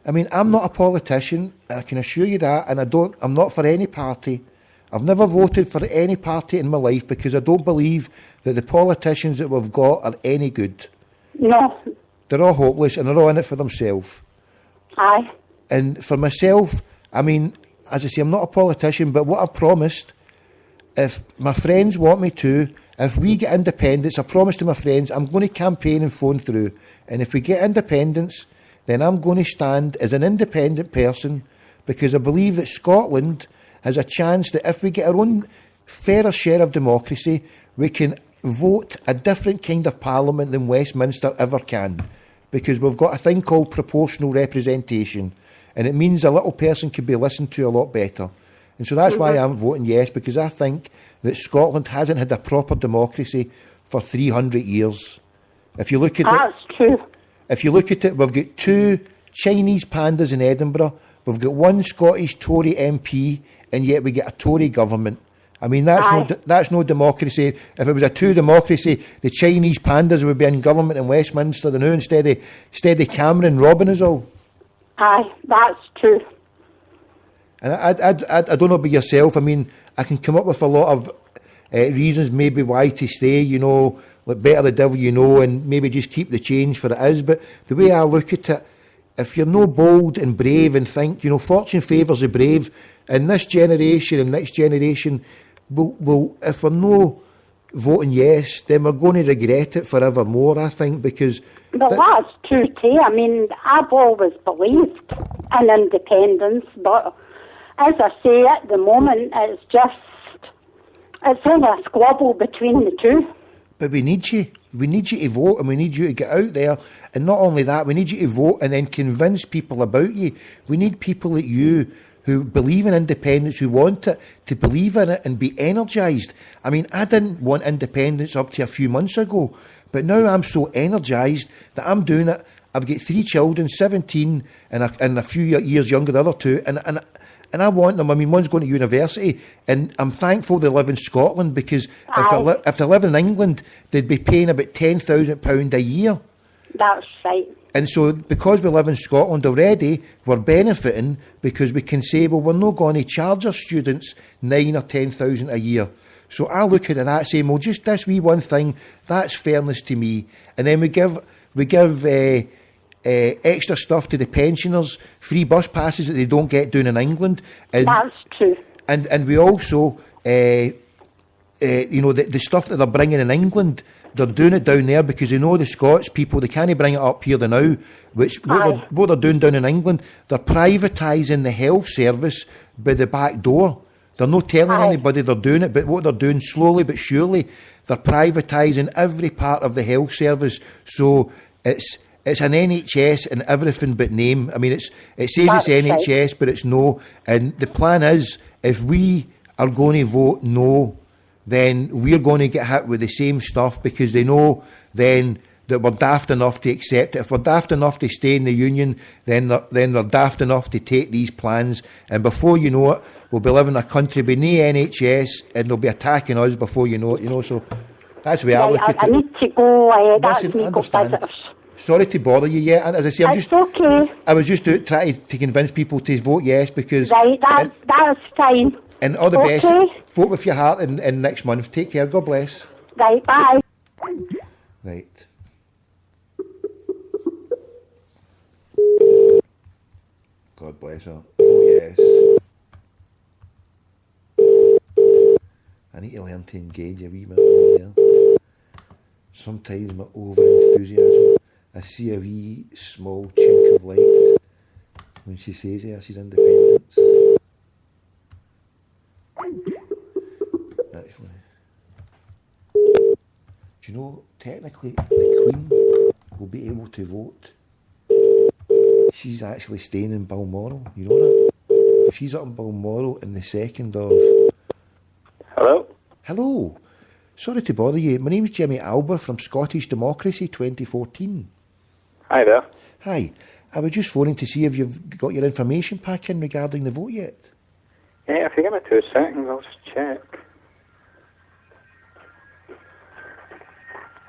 I mean, I'm not a politician, I can assure you that, and I'm not for any party. I've never voted for any party in my life because I don't believe that the politicians that we've got are any good. No. They're all hopeless and they're all in it for themselves. Aye. And for myself, I mean, as I say, I'm not a politician, but what I've promised, if my friends want me to, if we get independence, I promise to my friends, I'm going to campaign and phone through. And if we get independence, then I'm going to stand as an independent person because I believe that Scotland has a chance that if we get our own fairer share of democracy, we can vote a different kind of parliament than Westminster ever can. Because we've got a thing called proportional representation, and it means a little person can be listened to a lot better. And so that's why I'm voting yes, because I think that Scotland hasn't had a proper democracy for 300 years. If you look at That's true. If you look at it, we've got 2 Chinese pandas in Edinburgh, we've got 1 Scottish Tory MP, and yet we get a Tory government. I mean, that's no democracy. If it was a true democracy, the Chinese pandas would be in government in Westminster, and who instead of Cameron robbing us all. Aye, that's true. And I don't know about yourself. I mean, I can come up with a lot of reasons maybe why to stay, like better the devil you know, and maybe just keep the change for it is. But the way I look at it, if you're no bold and brave and think, fortune favours the brave, and this generation and next generation will if we're no voting yes, then we're going to regret it forevermore, I think, because... Well, that's true too. I mean, I've always believed in independence, but as I say, at the moment, it's only a squabble between the two. But we need you. We need you to vote, and we need you to get out there. And not only that, we need you to vote and then convince people about you. We need people like you who believe in independence, who want it, to believe in it and be energised. I mean, I didn't want independence up to a few months ago, but now I'm so energised that I'm doing it. I've got 3 children, 17 and a few years younger than the other 2, and I want them. I mean, one's going to university, and I'm thankful they live in Scotland, because if they live in England, they'd be paying about £10,000 a year. That's right. And so, because we live in Scotland already, we're benefiting, because we can say, well, we're not going to charge our students 9,000 or 10,000 a year. So I look at that saying, well, just this wee one thing, that's fairness to me. And then we give extra stuff to the pensioners, free bus passes that they don't get down in England. And, that's true. And we also, the stuff that they're bringing in England, they're doing it down there because they know the Scots people, they can't bring it up here now, what they're doing down in England, they're privatising the health service by the back door. They're not telling anybody they're doing it, but what they're doing, slowly but surely, they're privatising every part of the health service. So it's an NHS and everything but name. I mean, it says it's NHS, but it's no. And the plan is, if we are going to vote no, then we're going to get hit with the same stuff, because they know then that we're daft enough to accept it. If we're daft enough to stay in the union, then they're daft enough to take these plans. And before you know it, we'll be living in a country with no NHS, and they'll be attacking us before you know it. So that's the way I look at it. I need to go. Listen, I understand. Sorry to bother you yet, and as I say, okay. I was just trying to convince people to vote yes, because... Right, that's fine. And all the best. Vote with your heart in next month. Take care. God bless. Right, bye. Right. God bless her. Vote yes. I need to learn to engage a wee bit more. Sometimes my over-enthusiasm, I see a wee small chink of light when she says she's independence. Actually, do you know, technically the Queen will be able to vote. She's actually staying in Balmoral, you know that? She's up in Balmoral in the 2nd of... Hello? Hello. Sorry to bother you. My name's Jimmy Alber from Scottish Democracy 2014. Hi there. Hi. I was just phoning to see if you've got your information pack in regarding the vote yet. Yeah, if you give me 2 seconds, I'll just check.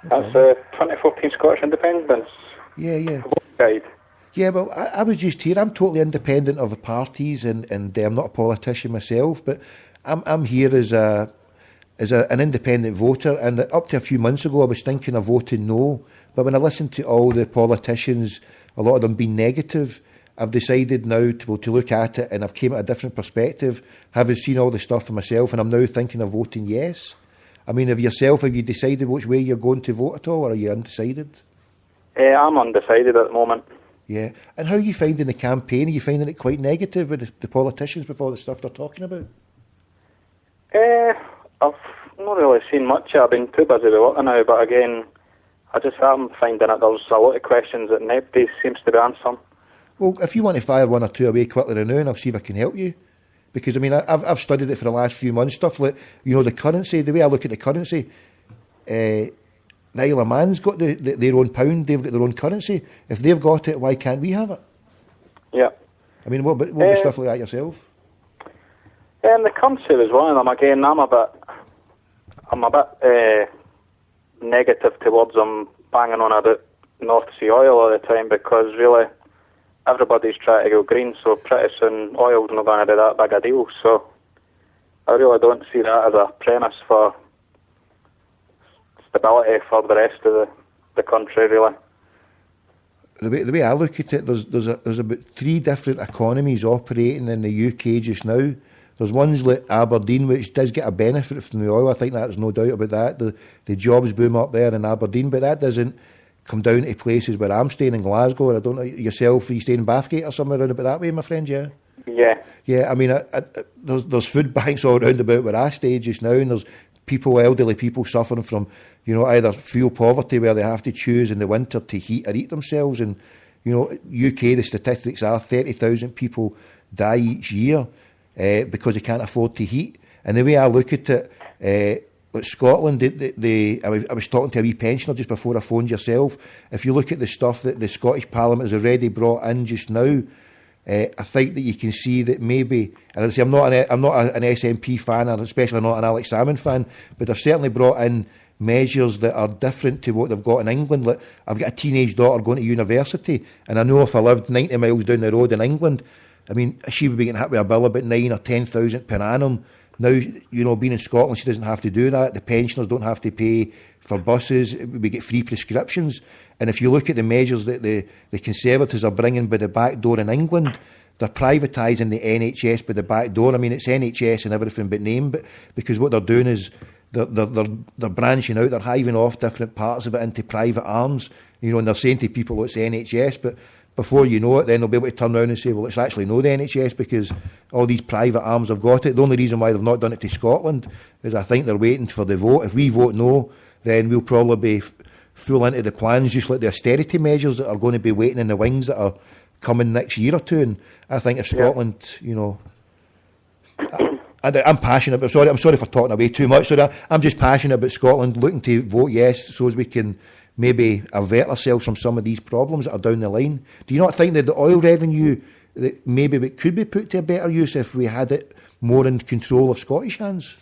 That's the 2014 Scottish Independence Yeah. guide. Yeah, well, I was just here. I'm totally independent of the parties, and I'm not a politician myself, but I'm here as an independent voter. And up to a few months ago, I was thinking of voting no. But when I listened to all the politicians, a lot of them being negative, I've decided now to look at it, and I've came at a different perspective, having seen all the stuff for myself, and I'm now thinking of voting yes. I mean, have you decided which way you're going to vote at all, or are you undecided? I'm undecided at the moment. Yeah. And how are you finding the campaign? Are you finding it quite negative with the politicians with all the stuff they're talking about? I've not really seen much. I've been too busy with work now, but again, I just am finding that there's a lot of questions that nobody seems to be answering. Well, if you want to fire one or two away quickly now, and I'll see if I can help you. Because, I mean, I've studied it for the last few months, stuff like, the currency, the way I look at the currency, the Isle of Man's got their own pound, they've got their own currency. If they've got it, why can't we have it? Yeah. I mean, what about stuff like that yourself? The currency was one of them. Again, I'm a bit negative towards them banging on about North Sea oil all the time, because really everybody's trying to go green, so pretty soon oil's not going to be that big a deal. So I really don't see that as a premise for stability for the rest of the country, really. The way I look at it, there's about 3 different economies operating in the UK just now. There's ones like Aberdeen, which does get a benefit from the oil. I think there's no doubt about that. The jobs boom up there in Aberdeen, but that doesn't come down to places where I'm staying in Glasgow. And I don't know, yourself, are you staying in Bathgate or somewhere around about that way, my friend, yeah? Yeah. Yeah, I mean, there's food banks all around about where I stay just now, and there's elderly people suffering from, either fuel poverty where they have to choose in the winter to heat or eat themselves. And, UK, the statistics are 30,000 people die each year because they can't afford to heat. And the way I look at it, like Scotland, I was talking to a wee pensioner just before I phoned yourself. If you look at the stuff that the Scottish Parliament has already brought in just now, I think that you can see that maybe, and I say I'm not an SNP fan, or especially not an Alex Salmond fan, but they've certainly brought in measures that are different to what they've got in England. Like, I've got a teenage daughter going to university, and I know if I lived 90 miles down the road in England, I mean, she would be getting hit with a bill about 9,000 or 10,000 per annum. Now, being in Scotland, she doesn't have to do that. The pensioners don't have to pay for buses. We get free prescriptions. And if you look at the measures that the Conservatives are bringing by the back door in England, they're privatising the NHS by the back door. I mean, it's NHS and everything but name, but because what they're doing is they're branching out, they're hiving off different parts of it into private arms, and they're saying to people, it's NHS, but before you know it, then they'll be able to turn around and say, well, it's actually no the NHS, because all these private arms have got it. The only reason why they've not done it to Scotland is I think they're waiting for the vote. If we vote no, then we'll probably be full into the plans, just like the austerity measures that are going to be waiting in the wings that are coming next year or two. And I think if Scotland, I'm passionate, but I'm sorry for talking away too much. So I'm just passionate about Scotland looking to vote yes, so as we can maybe avert ourselves from some of these problems that are down the line. Do you not think that the oil revenue, that maybe it could be put to a better use if we had it more in control of Scottish hands?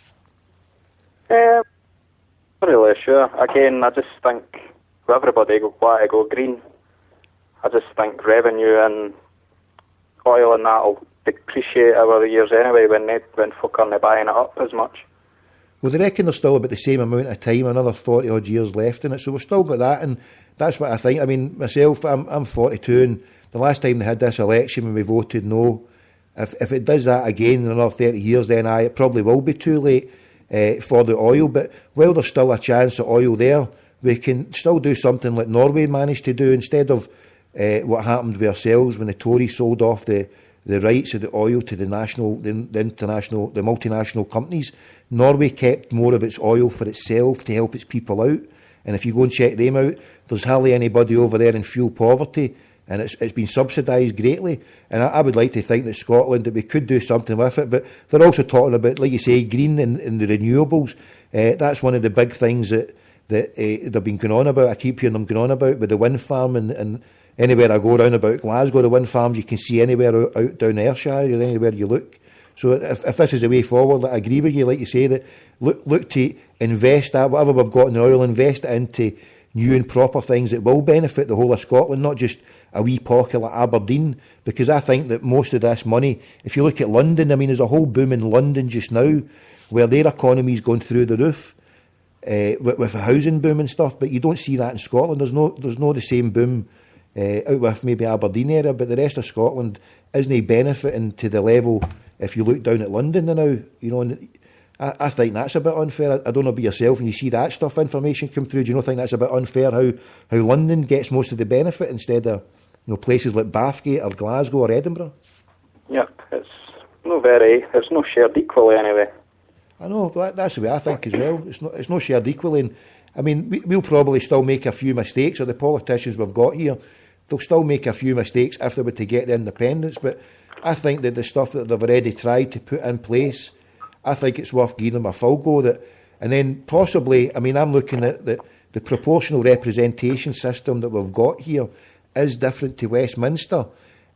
Not really sure. Again, I just think with everybody want to go green, I just think revenue and oil and that will depreciate over the years anyway when folk aren't buying it up as much. Well, they reckon there's still about the same amount of time, another 40 odd years left in it, so we've still got that, and that's what I think. I mean, myself, I'm 42, and the last time they had this election when we voted no, if it does that again in another 30 years, then it probably will be too late for the oil. But while there's still a chance of oil there, we can still do something like Norway managed to do, instead of what happened with ourselves when the Tories sold off the rights of the oil to the multinational companies. Norway kept more of its oil for itself to help its people out. And if you go and check them out, there's hardly anybody over there in fuel poverty and it's been subsidised greatly. And I would like to think that Scotland, that we could do something with it, but they're also talking about, like you say, green and the renewables. That's one of the big things that they've been going on about. I keep hearing them going on about with the wind farm, and anywhere I go around about Glasgow, the wind farms you can see anywhere out down Ayrshire or anywhere you look. So if this is the way forward, I agree with you, like you say, that look to invest that, whatever we've got in the oil, invest it into new and proper things that will benefit the whole of Scotland, not just a wee pocket like Aberdeen, because I think that most of this money, if you look at London, I mean, there's a whole boom in London just now where their economy's going through the roof with a housing boom and stuff, but you don't see that in Scotland. There's no the same boom out with maybe Aberdeen area, but the rest of Scotland isn't benefiting to the level if you look down at London now, you know. And I think that's a bit unfair. I don't know about yourself, when you see that stuff, information come through, do you not think that's a bit unfair how London gets most of the benefit instead of, you know, places like Bathgate or Glasgow or Edinburgh? Yep, it's not shared equally anyway. I know, but that's the way I think as well. It's not shared equally. And I mean, we'll probably still make a few mistakes, or the politicians we've got here, they'll still make a few mistakes if they were to get the independence. But I think that the stuff that they've already tried to put in place, I think it's worth giving them a full go. And then possibly, I mean, I'm looking at the proportional representation system that we've got here is different to Westminster.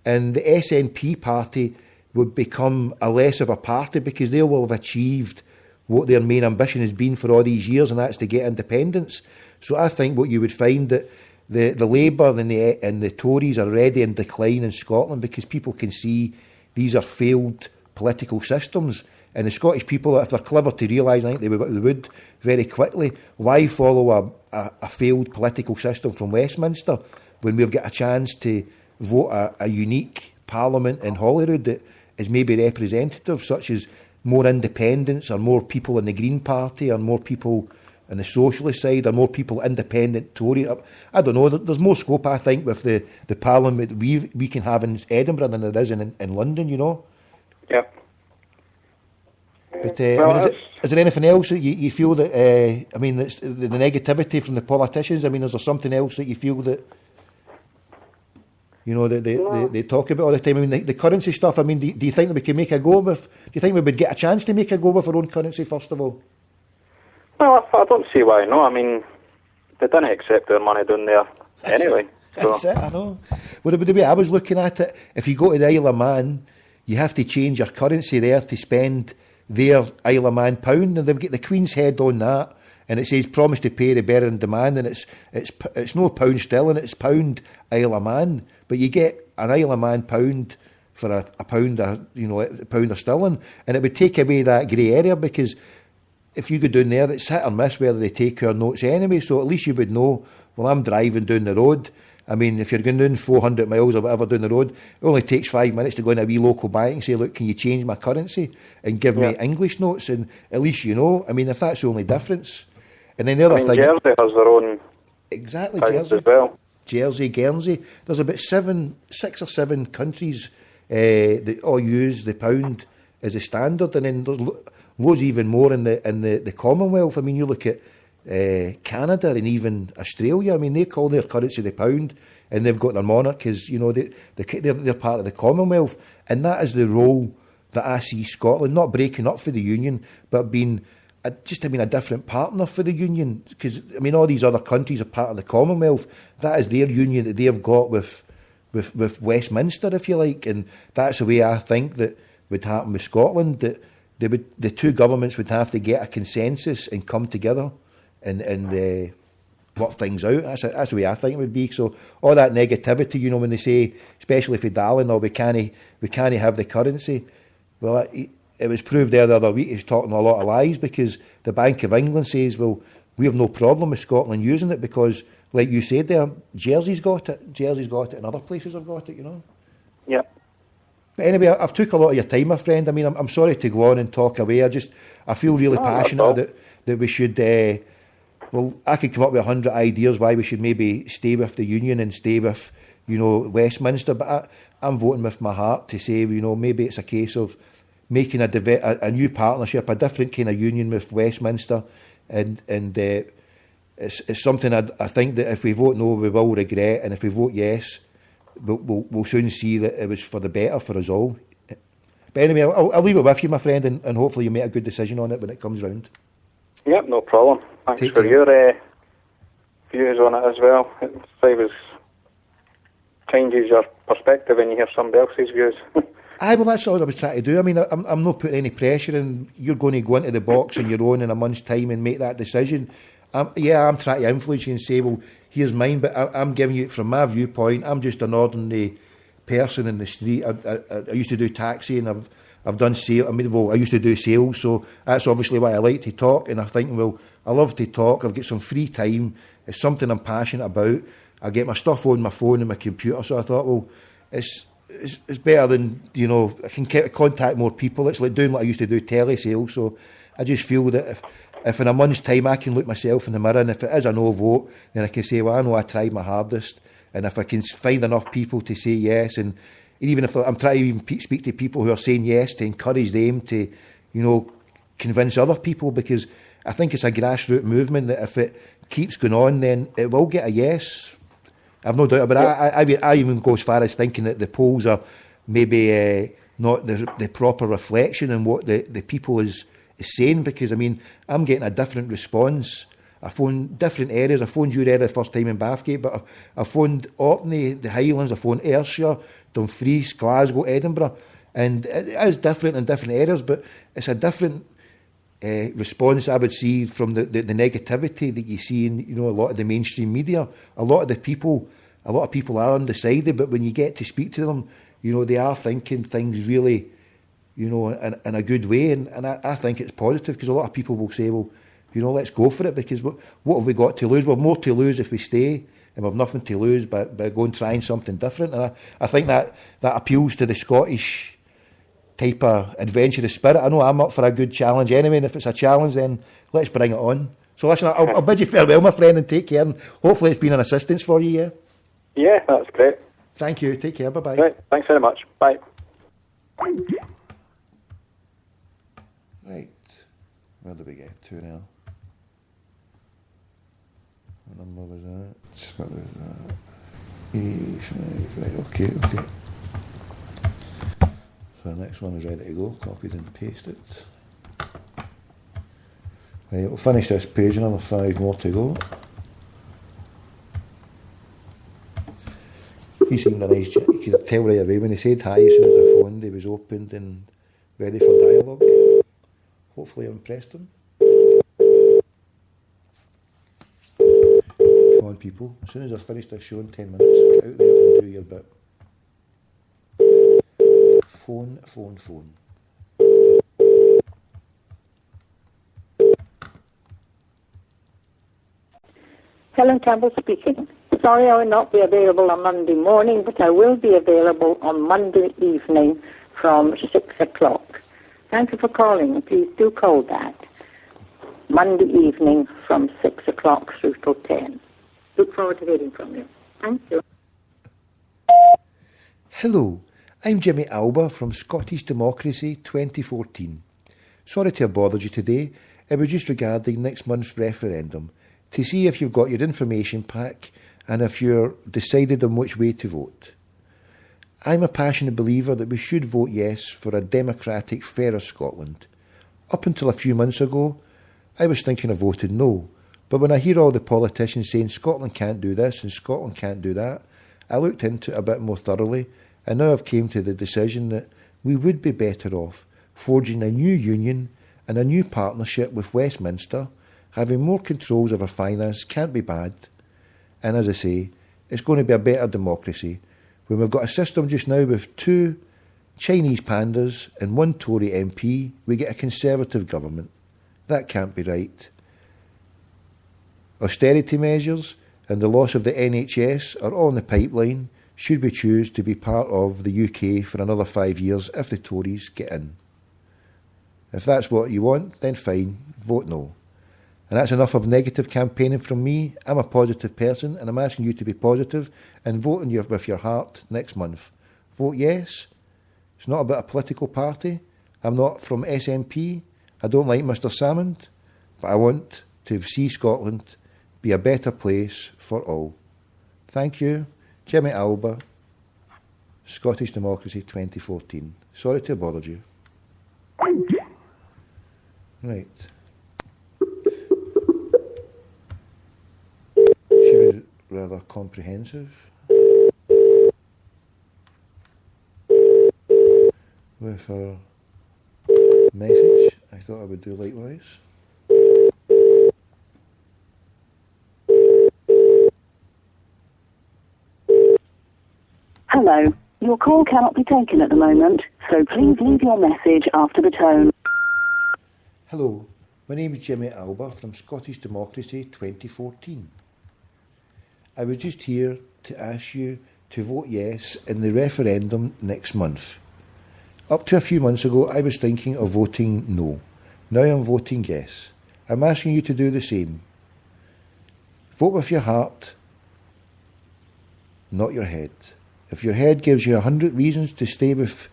And the SNP party would become a less of a party because they will have achieved what their main ambition has been for all these years, and that's to get independence. So I think what you would find that the Labour and the Tories are already in decline in Scotland because people can see these are failed political systems. And the Scottish people, if they're clever to realise, I think they would very quickly, why follow a failed political system from Westminster when we've got a chance to vote a unique parliament in Holyrood that is maybe representative, such as more independents or more people in the Green Party or more people on the socialist side or more people independent Tory. I don't know, there's more scope, I think, with the parliament we can have in Edinburgh than there is in London, you know. Yeah. But I mean, is there anything else that you feel that, I mean, it's the negativity from the politicians? I mean, is there something else that you feel that, you know, that they talk about all the time? I mean, the currency stuff, I mean, do you think that we can make a go with, do you think we would get a chance to make a go with our own currency, first of all? Well, I don't see why not. I mean, they didn't accept their money down there anyway. That's it, I know. Well, the way I was looking at it, if you go to the Isle of Man, you have to change your currency there to spend their Isle of Man pound, and they've got the Queen's head on that, and it says promise to pay the bearer in demand, and it's no pound sterling, it's pound Isle of Man, but you get an Isle of Man pound for a pound of, you know, a pound of sterling, and it would take away that grey area, because if you go down there, it's hit or miss whether they take our notes anyway, so at least you would know, well, I'm driving down the road. I mean, if you're going down 400 miles or whatever down the road, it only takes 5 minutes to go in a wee local bank and say, look, can you change my currency and give me English notes? And at least you know. I mean, if that's the only difference. And then the other thing... Jersey has their own... Exactly, Jersey as well. Jersey, Guernsey. There's about 6 or 7 countries that all use the pound as a standard. And then there's loads even more in the Commonwealth. I mean, you look at Canada and even Australia. I mean, they call their currency the pound, and they've got their monarch as, you know, they're part of the Commonwealth, and that is the role that I see Scotland not breaking up for the Union, but being a different partner for the Union. Because I mean, all these other countries are part of the Commonwealth. That is their union that they've got with Westminster, if you like, and that's the way I think that would happen with Scotland. That the two governments would have to get a consensus and come together and work things out. That's the way I think it would be. So all that negativity, you know, when they say, especially for Darling, we can't have the currency. Well, it was proved there the other week he's talking a lot of lies, because the Bank of England says, well, we have no problem with Scotland using it because, like you said there, Jersey's got it, and other places have got it, you know. Yeah. But anyway, I've took a lot of your time, my friend. I mean, I'm sorry to go on and talk away. I feel really passionate that we should... well, I could come up with 100 ideas why we should maybe stay with the Union and stay with, you know, Westminster, but I'm voting with my heart to say, you know, maybe it's a case of making a new partnership, a different kind of union with Westminster, and it's something I think that if we vote no, we will regret, and if we vote yes, we'll soon see that it was for the better for us all. But anyway, I'll leave it with you, my friend, and hopefully you make a good decision on it when it comes round. Yep, no problem. Thanks Take for care. your views on it as well. It changes your perspective when you hear somebody else's views. Aye, well, that's all I was trying to do. I mean, I'm not putting any pressure in. You're going to go into the box on your own in a month's time and make that decision. I'm trying to influence you and say, well, here's mine, but I'm giving you it from my viewpoint. I'm just an ordinary person in the street. I used to do taxi, and I've done sales. I used to do sales, so that's obviously why I like to talk. And I think, well, I love to talk. I've got some free time. It's something I'm passionate about. I get my stuff on my phone and my computer, so I thought, well, it's better than, I can contact more people. It's like doing what I used to do, telesales. So I just feel that if in a month's time I can look myself in the mirror, and if it is a no vote, then I can say, well, I know I tried my hardest. And if I can find enough people to say yes, and even if I'm trying to even speak to people who are saying yes, to encourage them to, convince other people, because I think it's a grassroots movement that if it keeps going on, then it will get a yes. I've no doubt, but I even go as far as thinking that the polls are maybe not the proper reflection on what the people is saying, because, I'm getting a different response. I phoned different areas. I phoned your area the first time in Bathgate, but I phoned Orkney, the Highlands, I phoned Ayrshire, Dumfries, Glasgow, Edinburgh, and it is different in different areas, but it's a different response I would see from the negativity that you see in a lot of the mainstream media. A lot of people are undecided, but when you get to speak to them, they are thinking things really, in a good way, and I think it's positive, because a lot of people will say, well, let's go for it, because what have we got to lose? We've more to lose if we stay, and we've nothing to lose by going trying something different. And I think that appeals to the Scottish type of adventurous spirit. I know I'm up for a good challenge anyway, and if it's a challenge, then let's bring it on. So listen, I'll bid you farewell, my friend, and take care, and hopefully it's been an assistance for you, yeah? Yeah, that's great. Thank you. Take care. Bye-bye. Right, thanks very much. Bye. Right. Where did we get to now? What number was that? What was that? Right, okay. So the next one is ready to go. Copied and pasted. Right, we'll finish this page, another 5 more to go. He seemed a nice chap. You could tell right away when he said hi as soon as the phone, he was opened and ready for dialogue. Hopefully I impressed him. Come on, people. As soon as I've finished this show in 10 minutes, get out there and do your bit. Phone. Helen Campbell speaking. Sorry I will not be available on Monday morning, but I will be available on Monday evening from 6 o'clock. Thank you for calling. Please do call back. Monday evening from 6 o'clock through till 10. Look forward to hearing from you. Thank you. Hello, I'm Jimmy Alba from Scottish Democracy 2014. Sorry to have bothered you today. It was just regarding next month's referendum, to see if you've got your information pack and if you're decided on which way to vote. I'm a passionate believer that we should vote yes for a democratic, fairer Scotland. Up until a few months ago, I was thinking of voting no, but when I hear all the politicians saying Scotland can't do this and Scotland can't do that, I looked into it a bit more thoroughly, and now I've came to the decision that we would be better off forging a new union and a new partnership with Westminster. Having more controls of our finance can't be bad. And as I say, it's going to be a better democracy. When we've got a system just now with 2 Chinese pandas and 1 Tory MP, we get a Conservative government. That can't be right. Austerity measures and the loss of the NHS are all in the pipeline, should we choose to be part of the UK for another 5 years if the Tories get in. If that's what you want, then fine, vote no. And that's enough of negative campaigning from me. I'm a positive person, and I'm asking you to be positive and vote with your heart next month. Vote yes. It's not about a political party. I'm not from SNP. I don't like Mr Salmond, but I want to see Scotland be a better place for all. Thank you. Jimmy Alba, Scottish Democracy 2014. Sorry to have bothered you. Right. She was rather comprehensive. With her message, I thought I would do likewise. Hello. Your call cannot be taken at the moment, so please leave your message after the tone. Hello, my name is Jimmy Alba from Scottish Democracy 2014. I was just here to ask you to vote yes in the referendum next month. Up to a few months ago, I was thinking of voting no. Now I'm voting yes. I'm asking you to do the same. Vote with your heart, not your head. If your head gives you 100 reasons to stay with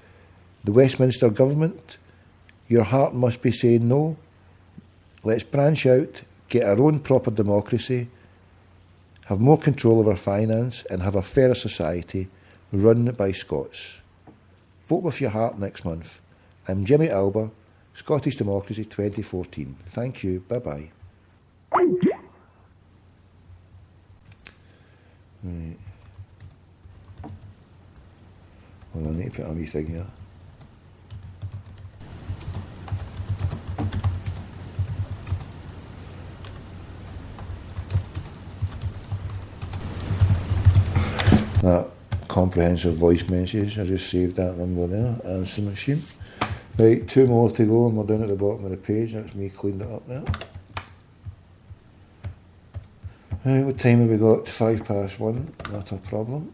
the Westminster government, your heart must be saying no. Let's branch out, get our own proper democracy, have more control of our finance and have a fairer society run by Scots. Vote with your heart next month. I'm Jimmy Alba, Scottish Democracy 2014. Thank you. Bye-bye. Right. Well, I need to put a wee thing here. That comprehensive voice message, I just saved that number there, answer machine. Right, 2 more to go and we're down at the bottom of the page. That's me cleaned it up there. Right, what time have we got? 1:05, not a problem.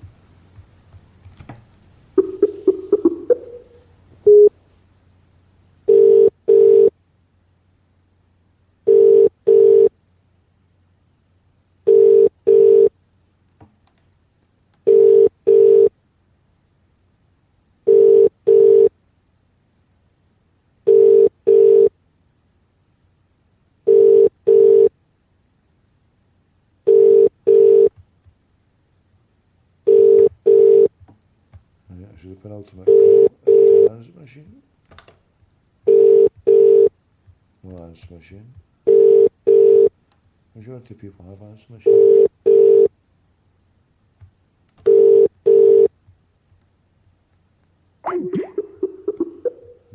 Penultimate call. Is it an answer machine? No answer machine. Majority of people have answer machine.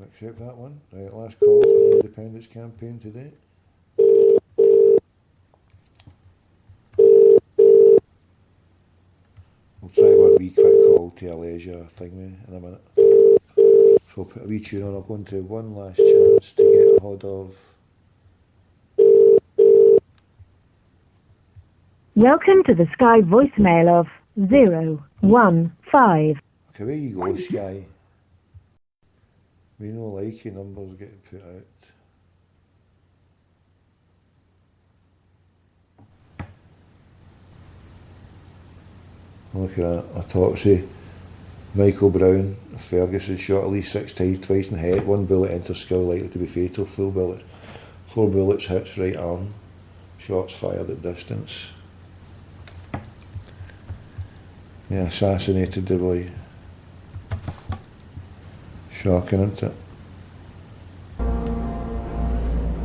Accept that one. Right, last call on the independence campaign today. We'll try one wee quick call to a leisure thingy in a minute. So I'll put a wee tune on. I'll go into one last chance to get a hold of. Welcome to the Sky voicemail of 015. Okay, where you go, Sky? We know likey numbers getting put out. Look at that, autopsy. Michael Brown, Ferguson, shot at least 6 times, twice in the head. 1 bullet enters skull, likely to be fatal. Full bullet. 4 bullets hits right arm. Shots fired at distance. Yeah, assassinated the boy. Shocking, isn't it?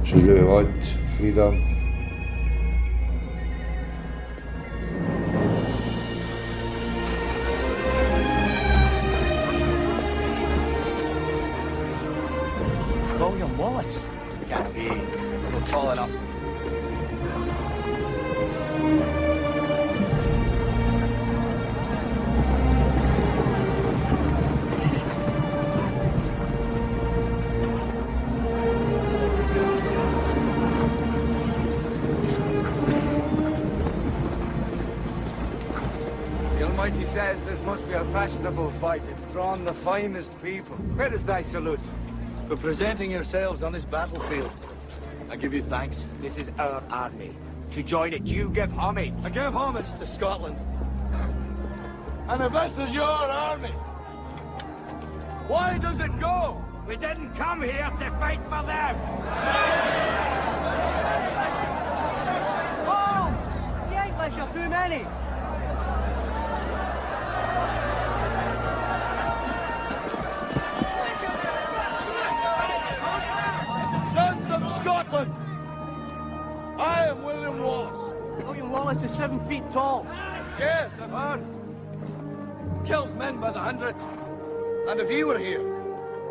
This is really odd. Freedom. William Wallace? Can't be. Not tall enough. He says this must be a fashionable fight. It's drawn the finest people. Where is thy salute? For presenting yourselves on this battlefield. I give you thanks. This is our army. To join it, you give homage. I give homage to Scotland. And if this is your army, why does it go? We didn't come here to fight for them. Oh! The English are too many. Wallace is 7 feet tall. Yes, I've heard. Kills men by the hundreds. And if he were here,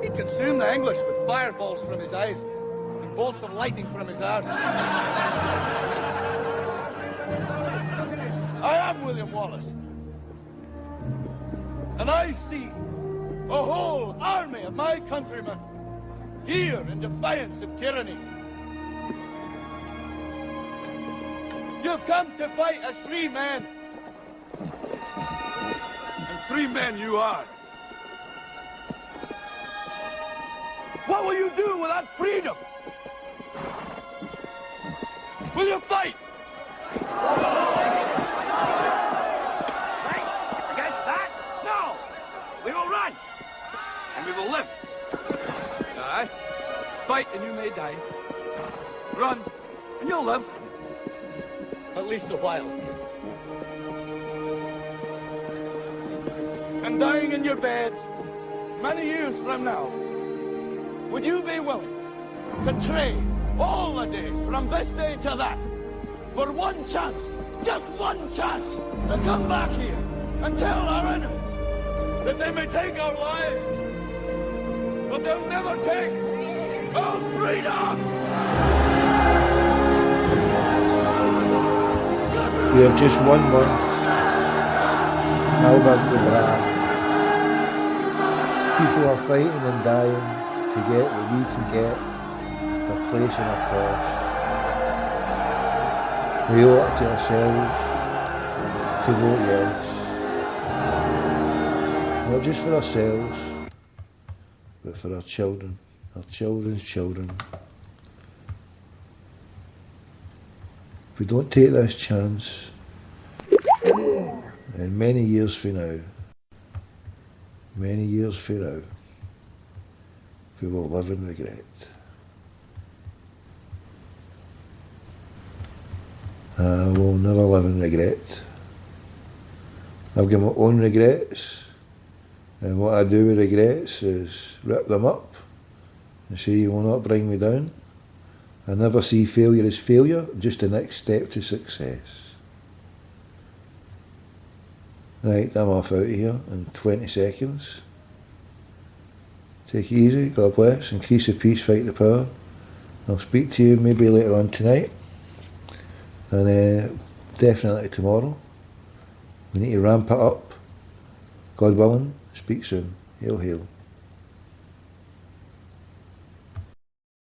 he'd consume the English with fireballs from his eyes and bolts of lightning from his arse. I am William Wallace. And I see a whole army of my countrymen here in defiance of tyranny. You've come to fight as free men. And free men you are. What will you do without freedom? Will you fight? Fight against that? No! We will run! And we will live. Aye. Fight and you may die. Run and you'll live. At least a while. And dying in your beds many years from now, would you be willing to trade all the days from this day to that for one chance, just one chance, to come back here and tell our enemies that they may take our lives, but they'll never take our freedom? We have just 1 month. Albert the Brand. People are fighting and dying to get what we can get, their place in our cause. We owe it to ourselves to vote yes. Not just for ourselves, but for our children, our children's children. If we don't take this chance, and many years from now, we will live in regret. I will never live in regret. I've got my own regrets, and what I do with regrets is rip them up and say you will not bring me down. I never see failure as failure, just the next step to success. Right, I'm off out of here in 20 seconds. Take it easy, God bless, increase the peace, fight the power. I'll speak to you maybe later on tonight, and definitely tomorrow. We need to ramp it up. God willing, speak soon. Hail, hail.